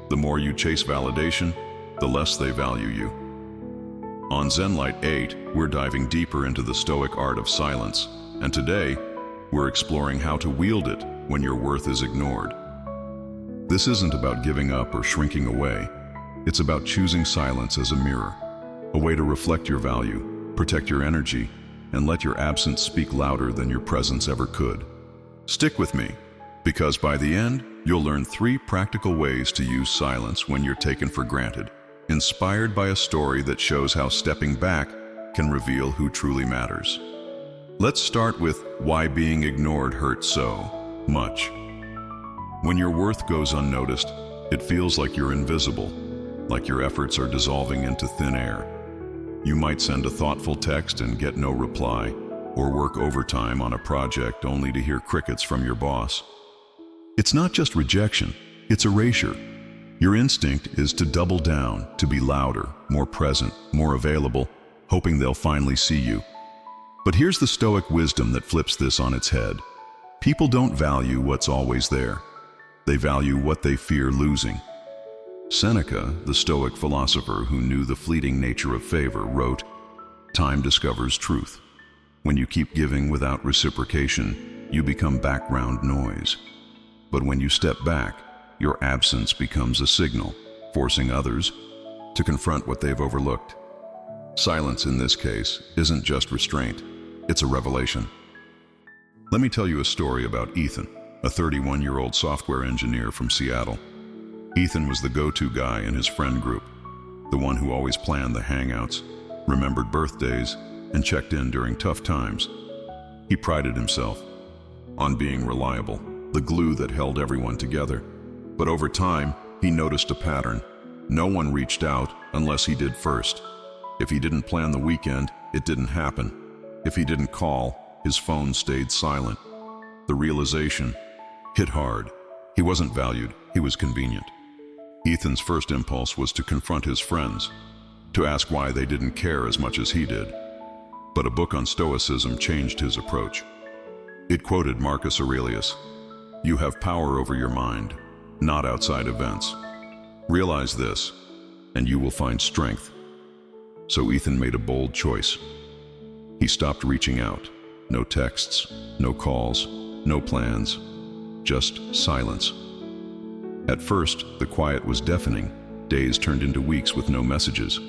The more you chase validation, the less they value you. On ZENLIGHT 8, we're diving deeper into the Stoic art of silence, and today, we're exploring how to wield it when your worth is ignored. This isn't about giving up or shrinking away. It's about choosing silence as a mirror, a way to reflect your value, protect your energy, and let your absence speak louder than your presence ever could. Stick with me, because by the end, you'll learn 3 practical ways to use silence when you're taken for granted, inspired by a story that shows how stepping back can reveal who truly matters. Let's start with why being ignored hurts so much. When your worth goes unnoticed, it feels like you're invisible, like your efforts are dissolving into thin air. You might send a thoughtful text and get no reply, or work overtime on a project only to hear crickets from your boss. It's not just rejection, it's erasure. Your instinct is to double down, to be louder, more present, more available, hoping they'll finally see you. But here's the Stoic wisdom that flips this on its head. People don't value what's always there. They value what they fear losing. Seneca, the Stoic philosopher who knew the fleeting nature of favor, wrote, "Time discovers truth. When you keep giving without reciprocation, you become background noise. But when you step back, your absence becomes a signal, forcing others to confront what they've overlooked." Silence in this case isn't just restraint, it's a revelation. Let me tell you a story about Ethan, a 31-year-old software engineer from Seattle. Ethan was the go-to guy in his friend group, the one who always planned the hangouts, remembered birthdays, and checked in during tough times. He prided himself on being reliable, the glue that held everyone together. But over time, he noticed a pattern. No one reached out unless he did first. If he didn't plan the weekend, it didn't happen. If he didn't call, his phone stayed silent. The realization hit hard. He wasn't valued, he was convenient. Ethan's first impulse was to confront his friends, to ask why they didn't care as much as he did. But a book on Stoicism changed his approach. It quoted Marcus Aurelius, "You have power over your mind, not outside events. Realize this, and you will find strength." So Ethan made a bold choice. He stopped reaching out. No texts, no calls, no plans, just silence. At first, the quiet was deafening. Days turned into weeks with no messages.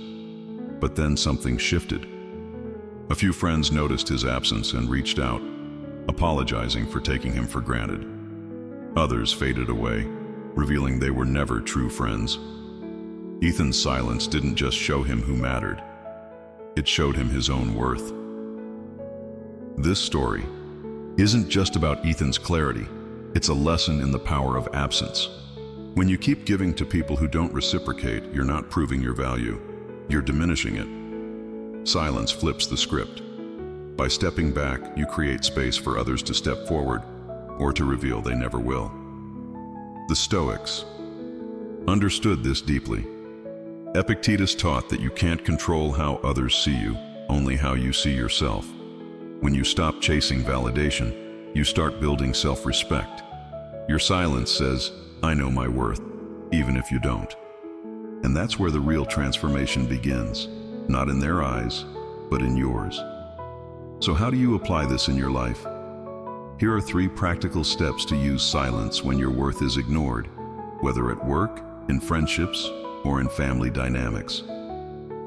But then something shifted. A few friends noticed his absence and reached out, apologizing for taking him for granted. Others faded away, revealing they were never true friends. Ethan's silence didn't just show him who mattered. It showed him his own worth. This story isn't just about Ethan's clarity. It's a lesson in the power of absence. When you keep giving to people who don't reciprocate, you're not proving your value. You're diminishing it. Silence flips the script. By stepping back, you create space for others to step forward or to reveal they never will. The Stoics understood this deeply. Epictetus taught that you can't control how others see you, only how you see yourself. When you stop chasing validation, you start building self-respect. Your silence says, "I know my worth, even if you don't." And that's where the real transformation begins, not in their eyes, but in yours. So how do you apply this in your life? Here are 3 practical steps to use silence when your worth is ignored, whether at work, in friendships, or in family dynamics.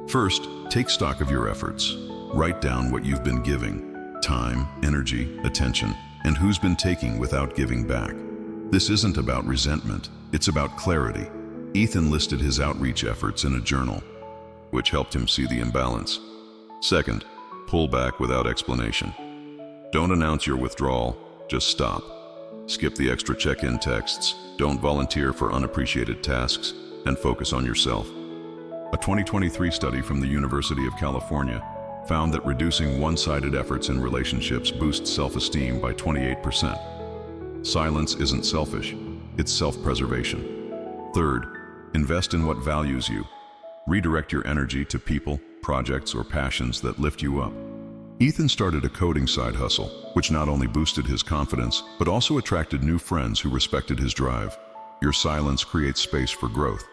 First, take stock of your efforts. Write down what you've been giving, time, energy, attention, and who's been taking without giving back. This isn't about resentment, it's about clarity. Ethan listed his outreach efforts in a journal, which helped him see the imbalance. Second, pull back without explanation. Don't announce your withdrawal, just stop. Skip the extra check-in texts, don't volunteer for unappreciated tasks, and focus on yourself. A 2023 study from the University of California found that reducing one-sided efforts in relationships boosts self-esteem by 28%. Silence isn't selfish, it's self-preservation. Third, invest in what values you. Redirect your energy to people, projects, or passions that lift you up. Ethan started a coding side hustle, which not only boosted his confidence, but also attracted new friends who respected his drive. Your silence creates space for growth.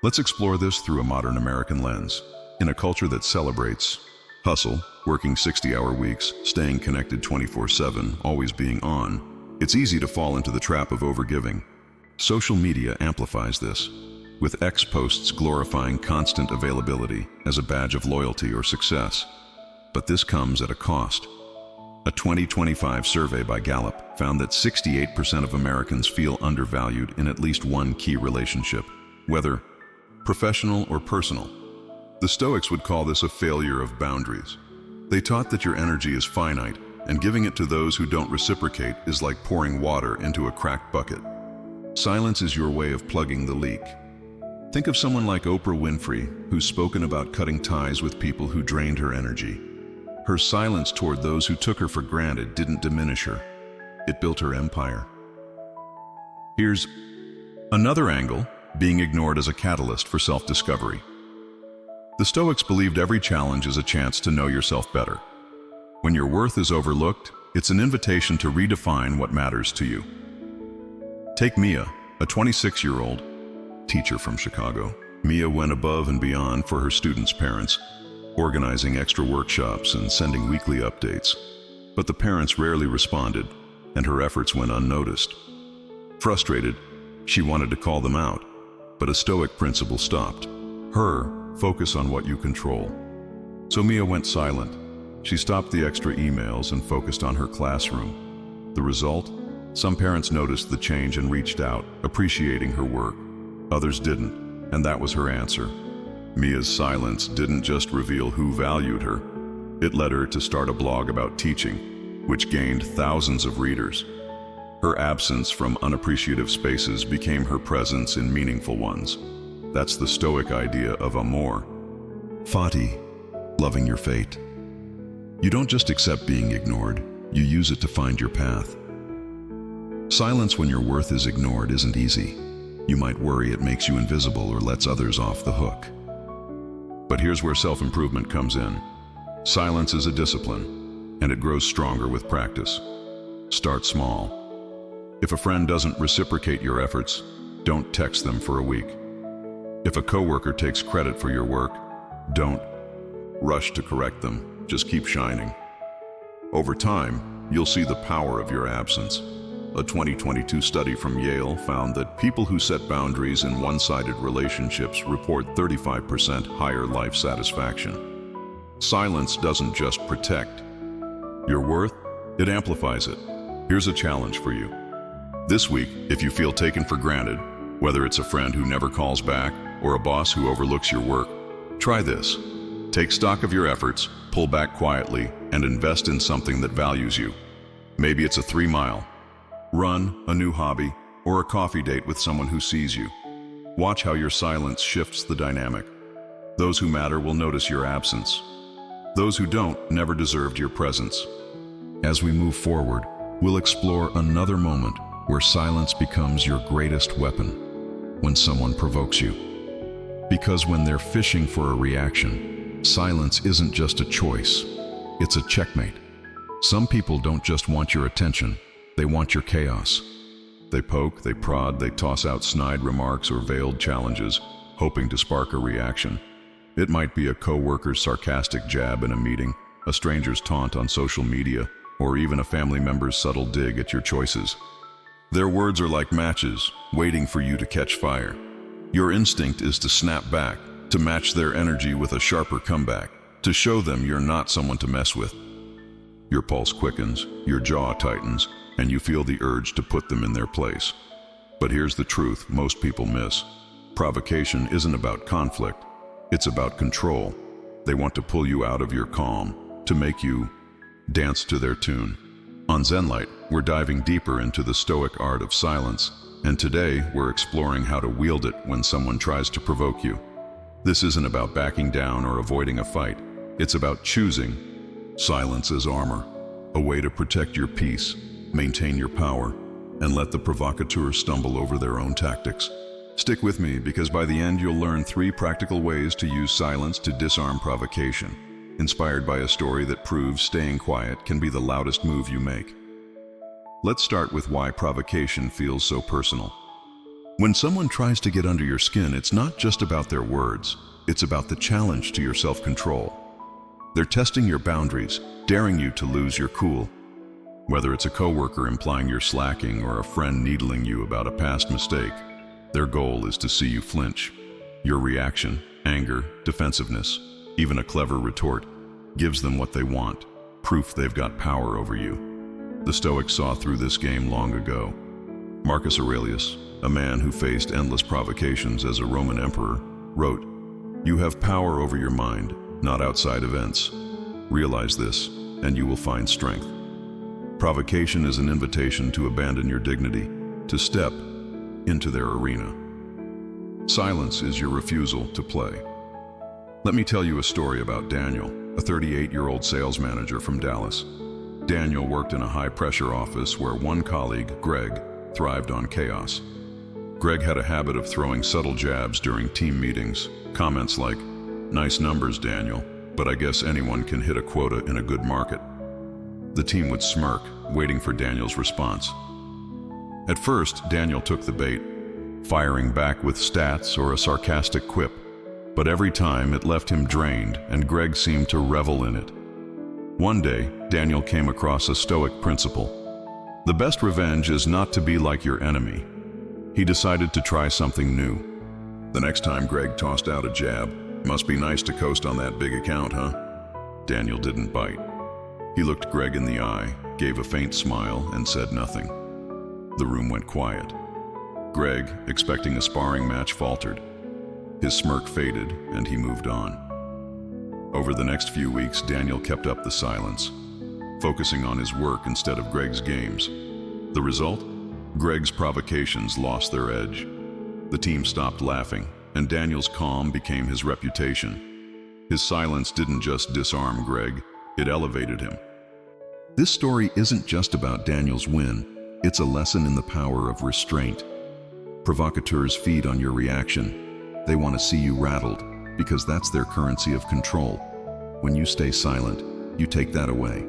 Let's explore this through a modern American lens. In a culture that celebrates hustle, working 60-hour weeks, staying connected 24/7, always being on, it's easy to fall into the trap of overgiving. Social media amplifies this, with X posts glorifying constant availability as a badge of loyalty or success. But this comes at a cost. A 2025 survey by Gallup found that 68% of Americans feel undervalued in at least one key relationship, whether professional or personal. The Stoics would call this a failure of boundaries. They taught that your energy is finite, and giving it to those who don't reciprocate is like pouring water into a cracked bucket. Silence is your way of plugging the leak. Think of someone like Oprah Winfrey, who's spoken about cutting ties with people who drained her energy. Her silence toward those who took her for granted didn't diminish her. It built her empire. Here's another angle: being ignored as a catalyst for self-discovery. The Stoics believed every challenge is a chance to know yourself better. When your worth is overlooked, it's an invitation to redefine what matters to you. Take Mia, a 26-year-old teacher from Chicago. Mia went above and beyond for her students' parents, organizing extra workshops and sending weekly updates. But the parents rarely responded, and her efforts went unnoticed. Frustrated, she wanted to call them out, but a Stoic principle stopped her: focus on what you control. So Mia went silent. She stopped the extra emails and focused on her classroom. The result? Some parents noticed the change and reached out, appreciating her work. Others didn't, and that was her answer. Mia's silence didn't just reveal who valued her. It led her to start a blog about teaching, which gained thousands of readers. Her absence from unappreciative spaces became her presence in meaningful ones. That's the Stoic idea of amor fati, loving your fate. You don't just accept being ignored, you use it to find your path. Silence when your worth is ignored isn't easy. You might worry it makes you invisible or lets others off the hook. But here's where self-improvement comes in. Silence is a discipline, and it grows stronger with practice. Start small. If a friend doesn't reciprocate your efforts, don't text them for a week. If a coworker takes credit for your work, don't rush to correct them, just keep shining. Over time, you'll see the power of your absence. A 2022 study from Yale found that people who set boundaries in one-sided relationships report 35% higher life satisfaction. Silence doesn't just protect your worth, it amplifies it. Here's a challenge for you. This week, if you feel taken for granted, whether it's a friend who never calls back or a boss who overlooks your work, try this. Take stock of your efforts, pull back quietly, and invest in something that values you. Maybe it's a 3-mile run, a new hobby, or a coffee date with someone who sees you. Watch how your silence shifts the dynamic. Those who matter will notice your absence. Those who don't never deserved your presence. As we move forward, we'll explore another moment where silence becomes your greatest weapon: when someone provokes you. Because when they're fishing for a reaction, silence isn't just a choice, it's a checkmate. Some people don't just want your attention, they want your chaos. They poke, they prod, they toss out snide remarks or veiled challenges, hoping to spark a reaction. It might be a coworker's sarcastic jab in a meeting, a stranger's taunt on social media, or even a family member's subtle dig at your choices. Their words are like matches, waiting for you to catch fire. Your instinct is to snap back, to match their energy with a sharper comeback, to show them you're not someone to mess with. Your pulse quickens, your jaw tightens, and you feel the urge to put them in their place. But here's the truth most people miss. Provocation isn't about conflict, it's about control. They want to pull you out of your calm, to make you dance to their tune. On ZENLIGHT, we're diving deeper into the Stoic art of silence, and today we're exploring how to wield it when someone tries to provoke you. This isn't about backing down or avoiding a fight. It's about choosing silence as armor, a way to protect your peace, maintain your power, and let the provocateurs stumble over their own tactics. Stick with me, because by the end you'll learn 3 practical ways to use silence to disarm provocation, inspired by a story that proves staying quiet can be the loudest move you make. Let's start with why provocation feels so personal. When someone tries to get under your skin, it's not just about their words, it's about the challenge to your self-control. They're testing your boundaries, daring you to lose your cool. Whether it's a coworker implying you're slacking or a friend needling you about a past mistake, their goal is to see you flinch. Your reaction, anger, defensiveness, even a clever retort, gives them what they want, proof they've got power over you. The Stoics saw through this game long ago. Marcus Aurelius, a man who faced endless provocations as a Roman emperor, wrote, "You have power over your mind, not outside events. Realize this, and you will find strength." Provocation is an invitation to abandon your dignity, to step into their arena. Silence is your refusal to play. Let me tell you a story about Daniel, a 38-year-old sales manager from Dallas. Daniel worked in a high-pressure office where one colleague, Greg, thrived on chaos. Greg had a habit of throwing subtle jabs during team meetings, comments like, "Nice numbers, Daniel, but I guess anyone can hit a quota in a good market." The team would smirk, waiting for Daniel's response. At first, Daniel took the bait, firing back with stats or a sarcastic quip, but every time it left him drained, and Greg seemed to revel in it. One day, Daniel came across a Stoic principle. The best revenge is not to be like your enemy. He decided to try something new. The next time Greg tossed out a jab, "Must be nice to coast on that big account, huh?" Daniel didn't bite. He looked Greg in the eye, gave a faint smile, and said nothing. The room went quiet. Greg, expecting a sparring match, faltered. His smirk faded, and he moved on. Over the next few weeks, Daniel kept up the silence, focusing on his work instead of Greg's games. The result? Greg's provocations lost their edge. The team stopped laughing, and Daniel's calm became his reputation. His silence didn't just disarm Greg, it elevated him. This story isn't just about Daniel's win, it's a lesson in the power of restraint. Provocateurs feed on your reaction. They want to see you rattled, because that's their currency of control. When you stay silent, you take that away.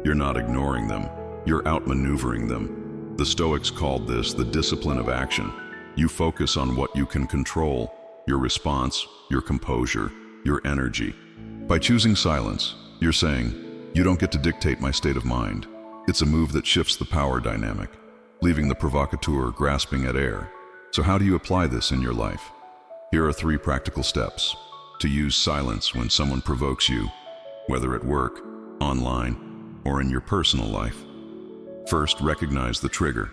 You're not ignoring them, you're outmaneuvering them. The Stoics called this the discipline of action. You focus on what you can control, your response, your composure, your energy. By choosing silence, you're saying, "You don't get to dictate my state of mind." It's a move that shifts the power dynamic, leaving the provocateur grasping at air. So how do you apply this in your life? Here are 3 practical steps to use silence when someone provokes you, whether at work, online, or in your personal life. First, recognize the trigger.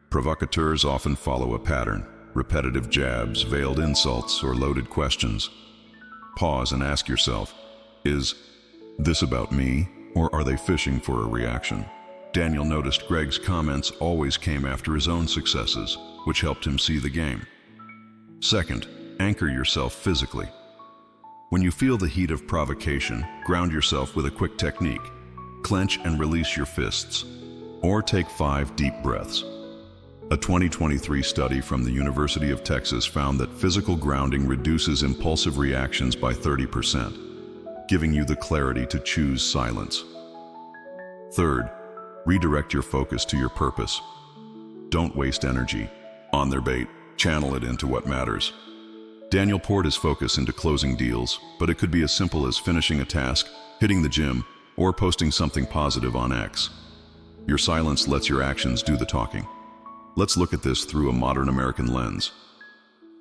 Provocateurs often follow a pattern: repetitive jabs, veiled insults, or loaded questions. Pause and ask yourself, is this about me, or are they fishing for a reaction? Daniel noticed Greg's comments always came after his own successes, which helped him see the game. Second, anchor yourself physically. When you feel the heat of provocation, ground yourself with a quick technique. Clench and release your fists, or take 5 deep breaths. A 2023 study from the University of Texas found that physical grounding reduces impulsive reactions by 30%, giving you the clarity to choose silence. Third, redirect your focus to your purpose. Don't waste energy on their bait, channel it into what matters. Daniel poured his focus into closing deals, but it could be as simple as finishing a task, hitting the gym, or posting something positive on X. Your silence lets your actions do the talking. Let's look at this through a modern American lens.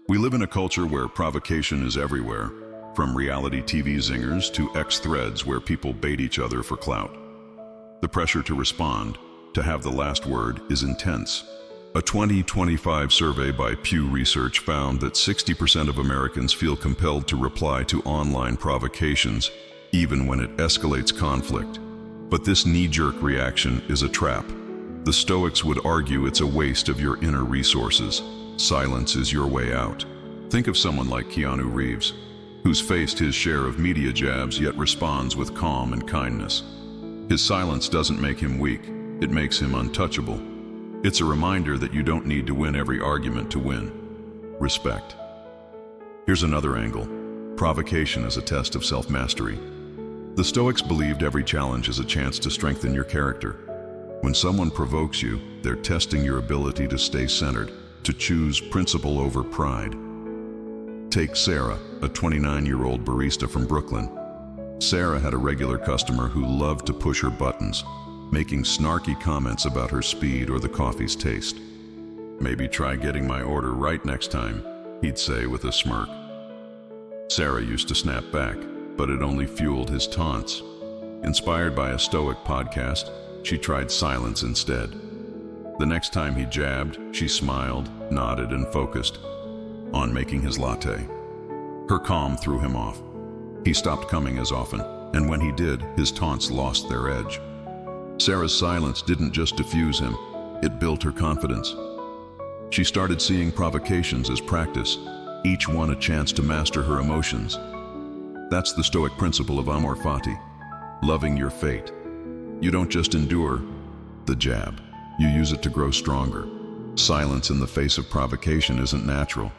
We live in a culture where provocation is everywhere, from reality TV zingers to X threads where people bait each other for clout. The pressure to respond, to have the last word, is intense. A 2025 survey by Pew Research found that 60% of Americans feel compelled to reply to online provocations, even when it escalates conflict. But this knee-jerk reaction is a trap. The Stoics would argue it's a waste of your inner resources. Silence is your way out. Think of someone like Keanu Reeves, who's faced his share of media jabs yet responds with calm and kindness. His silence doesn't make him weak, it makes him untouchable. It's a reminder that you don't need to win every argument to win. Respect. Here's another angle. Provocation as a test of self-mastery. The Stoics believed every challenge is a chance to strengthen your character. When someone provokes you, they're testing your ability to stay centered, to choose principle over pride. Take Sarah, a 29-year-old barista from Brooklyn. Sarah had a regular customer who loved to push her buttons, making snarky comments about her speed or the coffee's taste. "Maybe try getting my order right next time," he'd say with a smirk. Sarah used to snap back, but it only fueled his taunts. Inspired by a Stoic podcast, she tried silence instead. The next time he jabbed, she smiled, nodded, and focused on making his latte. Her calm threw him off. He stopped coming as often, and when he did, his taunts lost their edge. Sarah's silence didn't just diffuse him, it built her confidence. She started seeing provocations as practice, each one a chance to master her emotions. That's the Stoic principle of amor fati, loving your fate. You don't just endure the jab, you use it to grow stronger. Silence in the face of provocation isn't natural.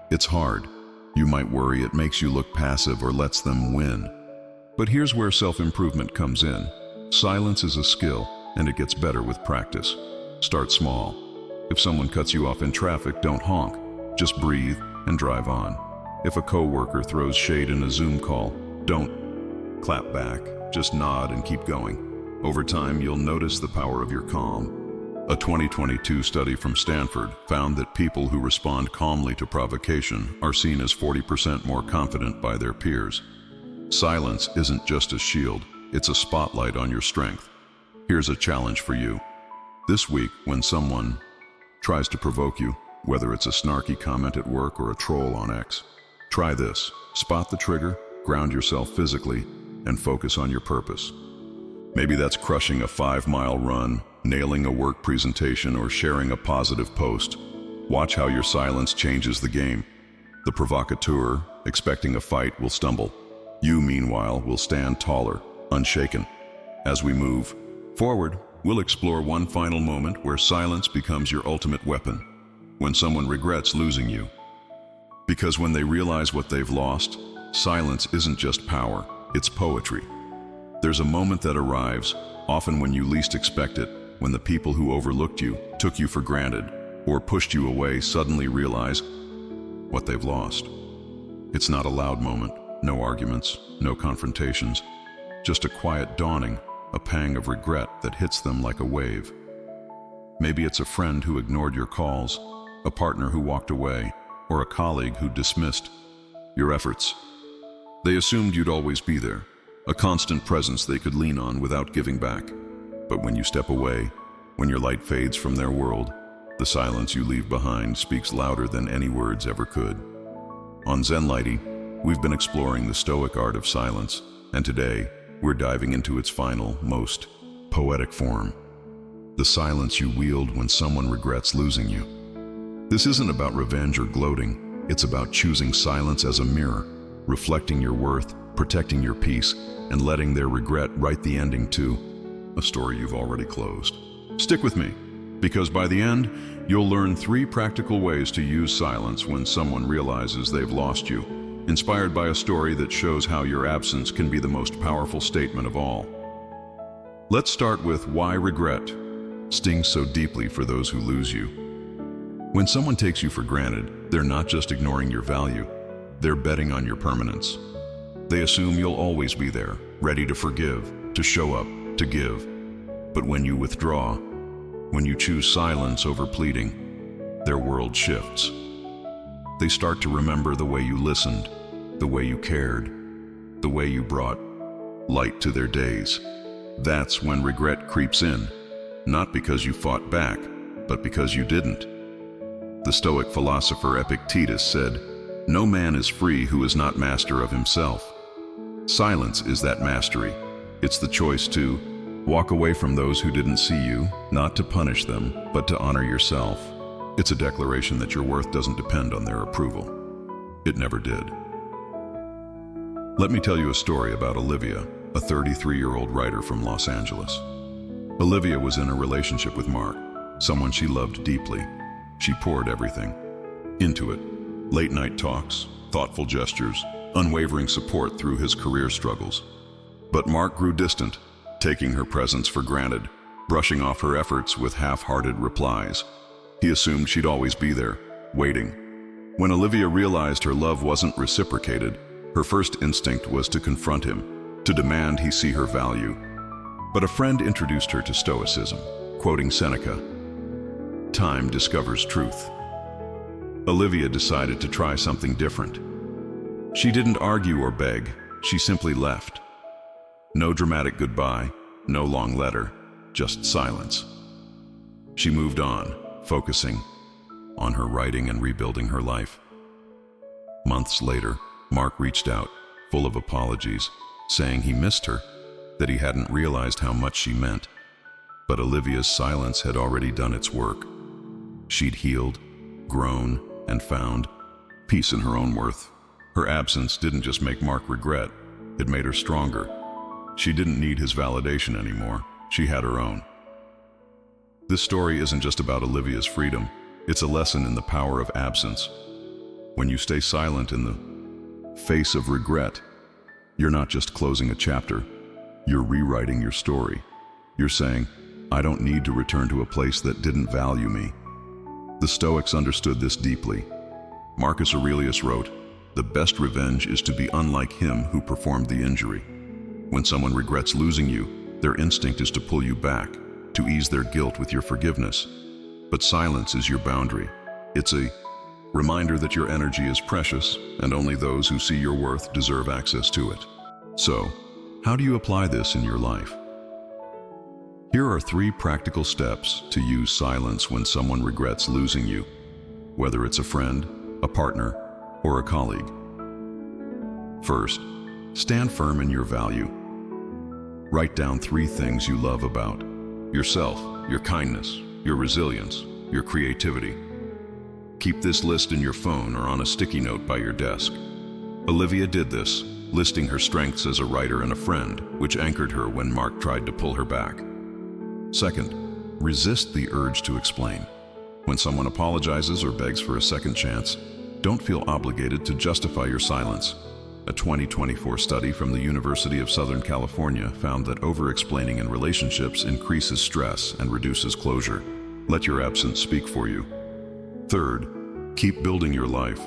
It's hard. You might worry it makes you look passive or lets them win. But here's where self-improvement comes in. Silence is a skill, and it gets better with practice. Start small. If someone cuts you off in traffic, don't honk. Just breathe and drive on. If a coworker throws shade in a Zoom call, don't clap back. Just nod and keep going. Over time, you'll notice the power of your calm. A 2022 study from Stanford found that people who respond calmly to provocation are seen as 40% more confident by their peers. Silence isn't just a shield, it's a spotlight on your strength. Here's a challenge for you. This week, when someone tries to provoke you, whether it's a snarky comment at work or a troll on X, try this. Spot the trigger, ground yourself physically, and focus on your purpose. Maybe that's crushing a 5-mile run, nailing a work presentation, or sharing a positive post. Watch how your silence changes the game. The provocateur, expecting a fight, will stumble. You, meanwhile, will stand taller, unshaken. As we move forward, we'll explore one final moment where silence becomes your ultimate weapon. When someone regrets losing you. Because when they realize what they've lost, silence isn't just power, it's poetry. There's a moment that arrives, often when you least expect it, when the people who overlooked you, took you for granted, or pushed you away suddenly realize what they've lost. It's not a loud moment, no arguments, no confrontations, just a quiet dawning, a pang of regret that hits them like a wave. Maybe it's a friend who ignored your calls, a partner who walked away, or a colleague who dismissed your efforts. They assumed you'd always be there, a constant presence they could lean on without giving back. But when you step away, when your light fades from their world, the silence you leave behind speaks louder than any words ever could. On ZENLIGHT, we've been exploring the Stoic art of silence, and today, we're diving into its final, most poetic form. The silence you wield when someone regrets losing you. This isn't about revenge or gloating, it's about choosing silence as a mirror, reflecting your worth, protecting your peace, and letting their regret write the ending to a story you've already closed. Stick with me, because by the end, you'll learn 3 practical ways to use silence when someone realizes they've lost you, inspired by a story that shows how your absence can be the most powerful statement of all. Let's start with why regret stings so deeply for those who lose you. When someone takes you for granted, they're not just ignoring your value, they're betting on your permanence. They assume you'll always be there, ready to forgive, to show up, to give. But when you withdraw, when you choose silence over pleading, their world shifts. They start to remember the way you listened, the way you cared, the way you brought light to their days. That's when regret creeps in, not because you fought back, but because you didn't. The Stoic philosopher Epictetus said, "No man is free who is not master of himself." Silence is that mastery. It's the choice to walk away from those who didn't see you, not to punish them, but to honor yourself. It's a declaration that your worth doesn't depend on their approval. It never did. Let me tell you a story about Olivia, a 33-year-old writer from Los Angeles. Olivia was in a relationship with Mark, someone she loved deeply. She poured everything into it. Late-night talks, thoughtful gestures, unwavering support through his career struggles. But Mark grew distant, taking her presence for granted, brushing off her efforts with half-hearted replies. He assumed she'd always be there, waiting. When Olivia realized her love wasn't reciprocated, her first instinct was to confront him, to demand he see her value. But a friend introduced her to Stoicism, quoting Seneca, "Time discovers truth." Olivia decided to try something different. She didn't argue or beg, she simply left. No dramatic goodbye, no long letter, just silence. She moved on, focusing on her writing and rebuilding her life. Months later, Mark reached out, full of apologies, saying he missed her, that he hadn't realized how much she meant. But Olivia's silence had already done its work. She'd healed, grown, and found peace in her own worth. Her absence didn't just make Mark regret, it made her stronger. She didn't need his validation anymore, she had her own. This story isn't just about Olivia's freedom, it's a lesson in the power of absence. When you stay silent in the face of regret, you're not just closing a chapter, you're rewriting your story. You're saying, I don't need to return to a place that didn't value me. The Stoics understood this deeply. Marcus Aurelius wrote, "The best revenge is to be unlike him who performed the injury." When someone regrets losing you, their instinct is to pull you back, to ease their guilt with your forgiveness. But silence is your boundary. It's a reminder that your energy is precious, and only those who see your worth deserve access to it. So, how do you apply this in your life? Here are 3 practical steps to use silence when someone regrets losing you, whether it's a friend, a partner, or a colleague. First, stand firm in your value. Write down 3 things you love about yourself, your kindness, your resilience, your creativity. Keep this list in your phone or on a sticky note by your desk. Olivia did this, listing her strengths as a writer and a friend, which anchored her when Mark tried to pull her back. Second, resist the urge to explain. When someone apologizes or begs for a second chance, don't feel obligated to justify your silence. A 2024 study from the University of Southern California found that over-explaining in relationships increases stress and reduces closure. Let your absence speak for you. Third, keep building your life.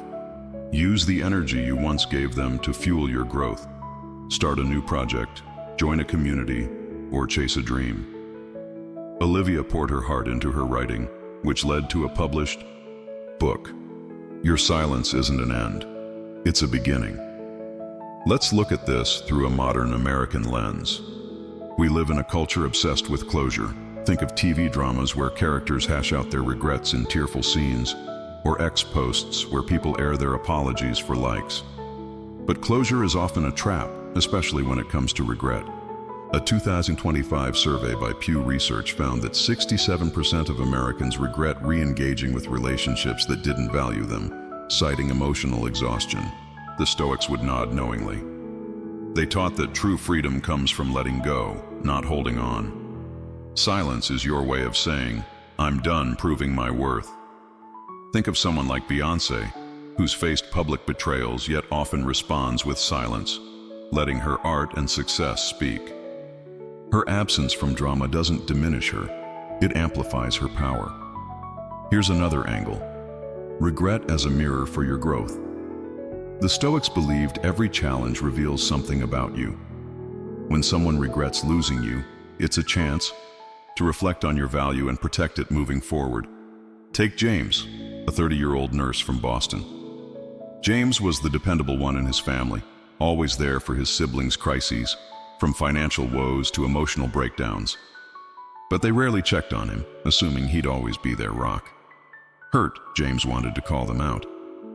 Use the energy you once gave them to fuel your growth. Start a new project, join a community, or chase a dream. Olivia poured her heart into her writing, which led to a published book. Your silence isn't an end, it's a beginning. Let's look at this through a modern American lens. We live in a culture obsessed with closure. Think of TV dramas where characters hash out their regrets in tearful scenes, or X posts where people air their apologies for likes. But closure is often a trap, especially when it comes to regret. A 2025 survey by Pew Research found that 67% of Americans regret re-engaging with relationships that didn't value them, citing emotional exhaustion. The Stoics would nod knowingly. They taught that true freedom comes from letting go, not holding on. Silence is your way of saying, I'm done proving my worth. Think of someone like Beyoncé, who's faced public betrayals yet often responds with silence, letting her art and success speak. Her absence from drama doesn't diminish her, it amplifies her power. Here's another angle. Regret as a mirror for your growth. The Stoics believed every challenge reveals something about you. When someone regrets losing you, it's a chance to reflect on your value and protect it moving forward. Take James, a 30-year-old nurse from Boston. James was the dependable one in his family, always there for his siblings' crises, from financial woes to emotional breakdowns. But they rarely checked on him, assuming he'd always be their rock. Hurt, James wanted to call them out,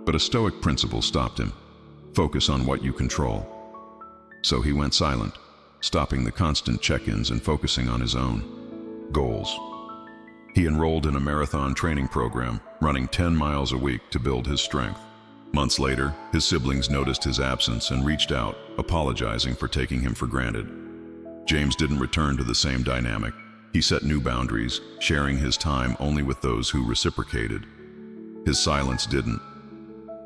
but a Stoic principle stopped him. Focus on what you control. So he went silent, stopping the constant check-ins and focusing on his own goals. He enrolled in a marathon training program, running 10 miles a week to build his strength. Months later, his siblings noticed his absence and reached out, apologizing for taking him for granted. James didn't return to the same dynamic. He set new boundaries, sharing his time only with those who reciprocated. His silence didn't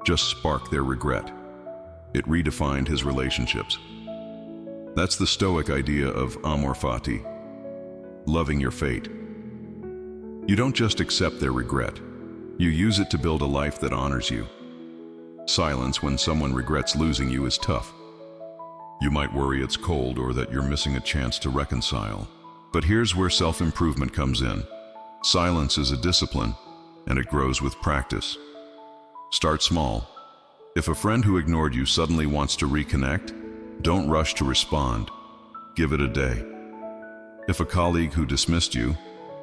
just spark their regret. It redefined his relationships. That's the Stoic idea of amor fati, loving your fate. You don't just accept their regret. You use it to build a life that honors you. Silence when someone regrets losing you is tough. You might worry it's cold or that you're missing a chance to reconcile. But here's where self-improvement comes in. Silence is a discipline, and it grows with practice. Start small. If a friend who ignored you suddenly wants to reconnect, don't rush to respond. Give it a day. If a colleague who dismissed you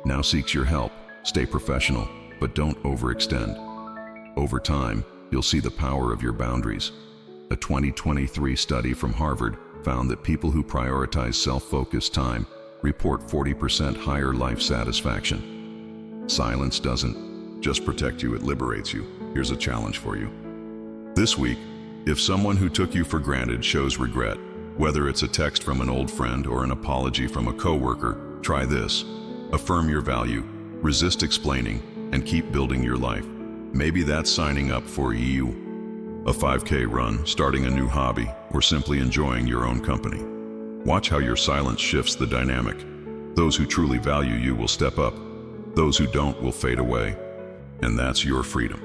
now seeks your help, stay professional, but don't overextend. Over time, you'll see the power of your boundaries. A 2023 study from Harvard found that people who prioritize self-focused time report 40% higher life satisfaction. Silence doesn't just protect you, it liberates you. Here's a challenge for you. This week, if someone who took you for granted shows regret, whether it's a text from an old friend or an apology from a coworker, try this. Affirm your value, resist explaining, and keep building your life. Maybe that's signing up for a 5K run, starting a new hobby, or simply enjoying your own company. Watch how your silence shifts the dynamic. Those who truly value you will step up. Those who don't will fade away. And that's your freedom.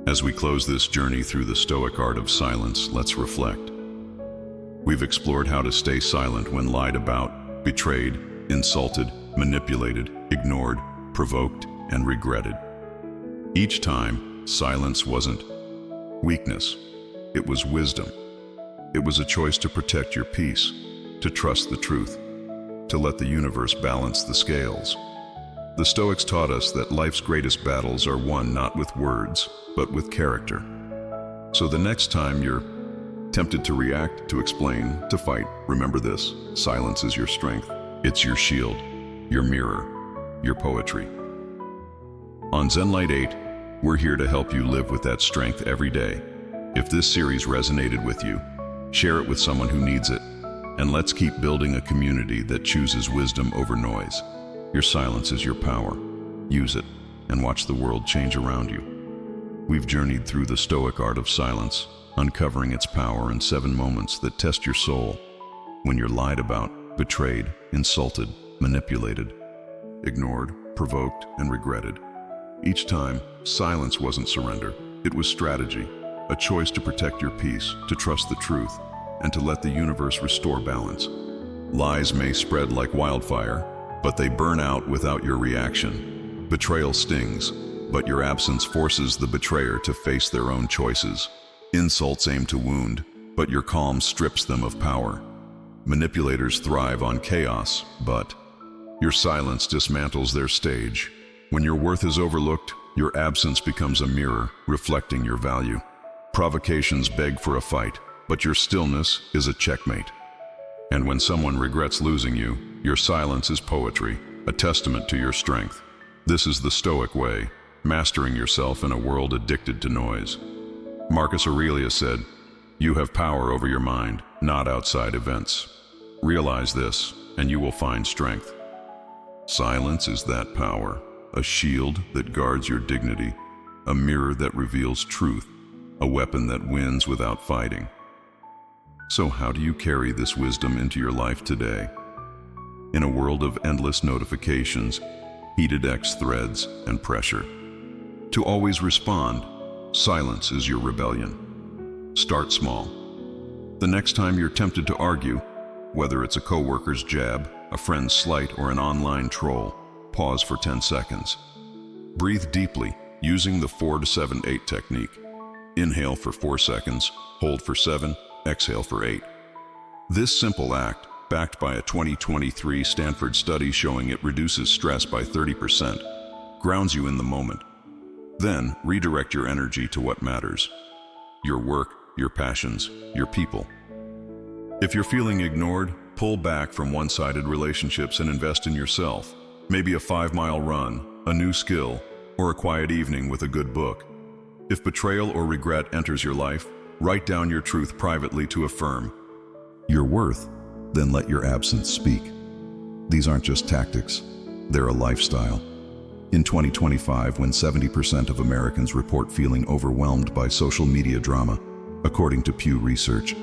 As we close this journey through the Stoic art of silence, let's reflect. We've explored how to stay silent when lied about, betrayed, insulted, manipulated, ignored, provoked, and regretted. Each time, silence wasn't weakness. It was wisdom. It was a choice to protect your peace, to trust the truth, to let the universe balance the scales. The Stoics taught us that life's greatest battles are won not with words, but with character. So the next time you're tempted to react, to explain, to fight, remember this: silence is your strength. It's your shield, your mirror, your poetry. On ZENLIGHT 8, we're here to help you live with that strength every day. If this series resonated with you, share it with someone who needs it, and let's keep building a community that chooses wisdom over noise. Your silence is your power. Use it, and watch the world change around you. We've journeyed through the Stoic art of silence, uncovering its power in 7 moments that test your soul. When you're lied about, betrayed, insulted, manipulated, ignored, provoked, and regretted. Each time, silence wasn't surrender. It was strategy, a choice to protect your peace, to trust the truth, and to let the universe restore balance. Lies may spread like wildfire, but they burn out without your reaction. Betrayal stings, but your absence forces the betrayer to face their own choices. Insults aim to wound, but your calm strips them of power. Manipulators thrive on chaos, but your silence dismantles their stage. When your worth is overlooked, your absence becomes a mirror, reflecting your value. Provocations beg for a fight, but your stillness is a checkmate. And when someone regrets losing you, your silence is poetry, a testament to your strength. This is the Stoic way, mastering yourself in a world addicted to noise. Marcus Aurelius said, "You have power over your mind, not outside events." Realize this, and you will find strength. Silence is that power, a shield that guards your dignity, a mirror that reveals truth, a weapon that wins without fighting. So how do you carry this wisdom into your life today? In a world of endless notifications, heated X threads, and pressure to always respond, silence is your rebellion. Start small. The next time you're tempted to argue, whether it's a coworker's jab, a friend's slight, or an online troll, pause for 10 seconds. Breathe deeply, using the 4-7-8 technique. Inhale for 4 seconds, hold for 7, exhale for 8. This simple act, backed by a 2023 Stanford study showing it reduces stress by 30%, grounds you in the moment. Then, redirect your energy to what matters: your work, your passions, your people. If you're feeling ignored, pull back from one-sided relationships and invest in yourself. Maybe a 5-mile run, a new skill, or a quiet evening with a good book. If betrayal or regret enters your life, write down your truth privately to affirm your worth, then let your absence speak. These aren't just tactics, they're a lifestyle. In 2025, when 70% of Americans report feeling overwhelmed by social media drama, according to Pew Research,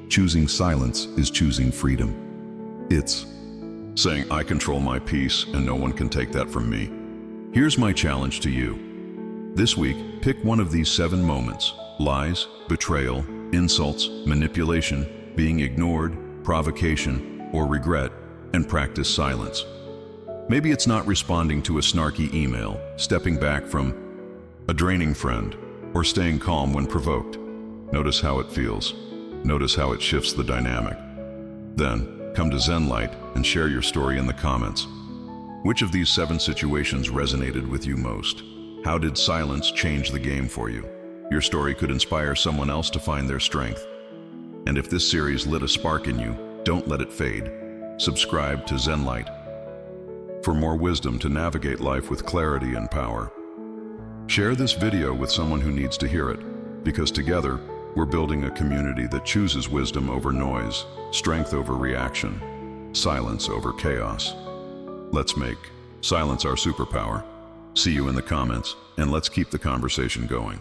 choosing silence is choosing freedom. It's saying, I control my peace and no one can take that from me. Here's my challenge to you. This week, pick one of these 7 moments: lies, betrayal, insults, manipulation, being ignored, provocation, or regret, and practice silence. Maybe it's not responding to a snarky email, stepping back from a draining friend, or staying calm when provoked. Notice how it feels. Notice how it shifts the dynamic. Then, come to ZENLIGHT and share your story in the comments. Which of these 7 situations resonated with you most? How did silence change the game for you? Your story could inspire someone else to find their strength. And if this series lit a spark in you, don't let it fade. Subscribe to ZENLIGHT for more wisdom to navigate life with clarity and power. Share this video with someone who needs to hear it, because together, we're building a community that chooses wisdom over noise, strength over reaction, silence over chaos. Let's make silence our superpower. See you in the comments, and let's keep the conversation going.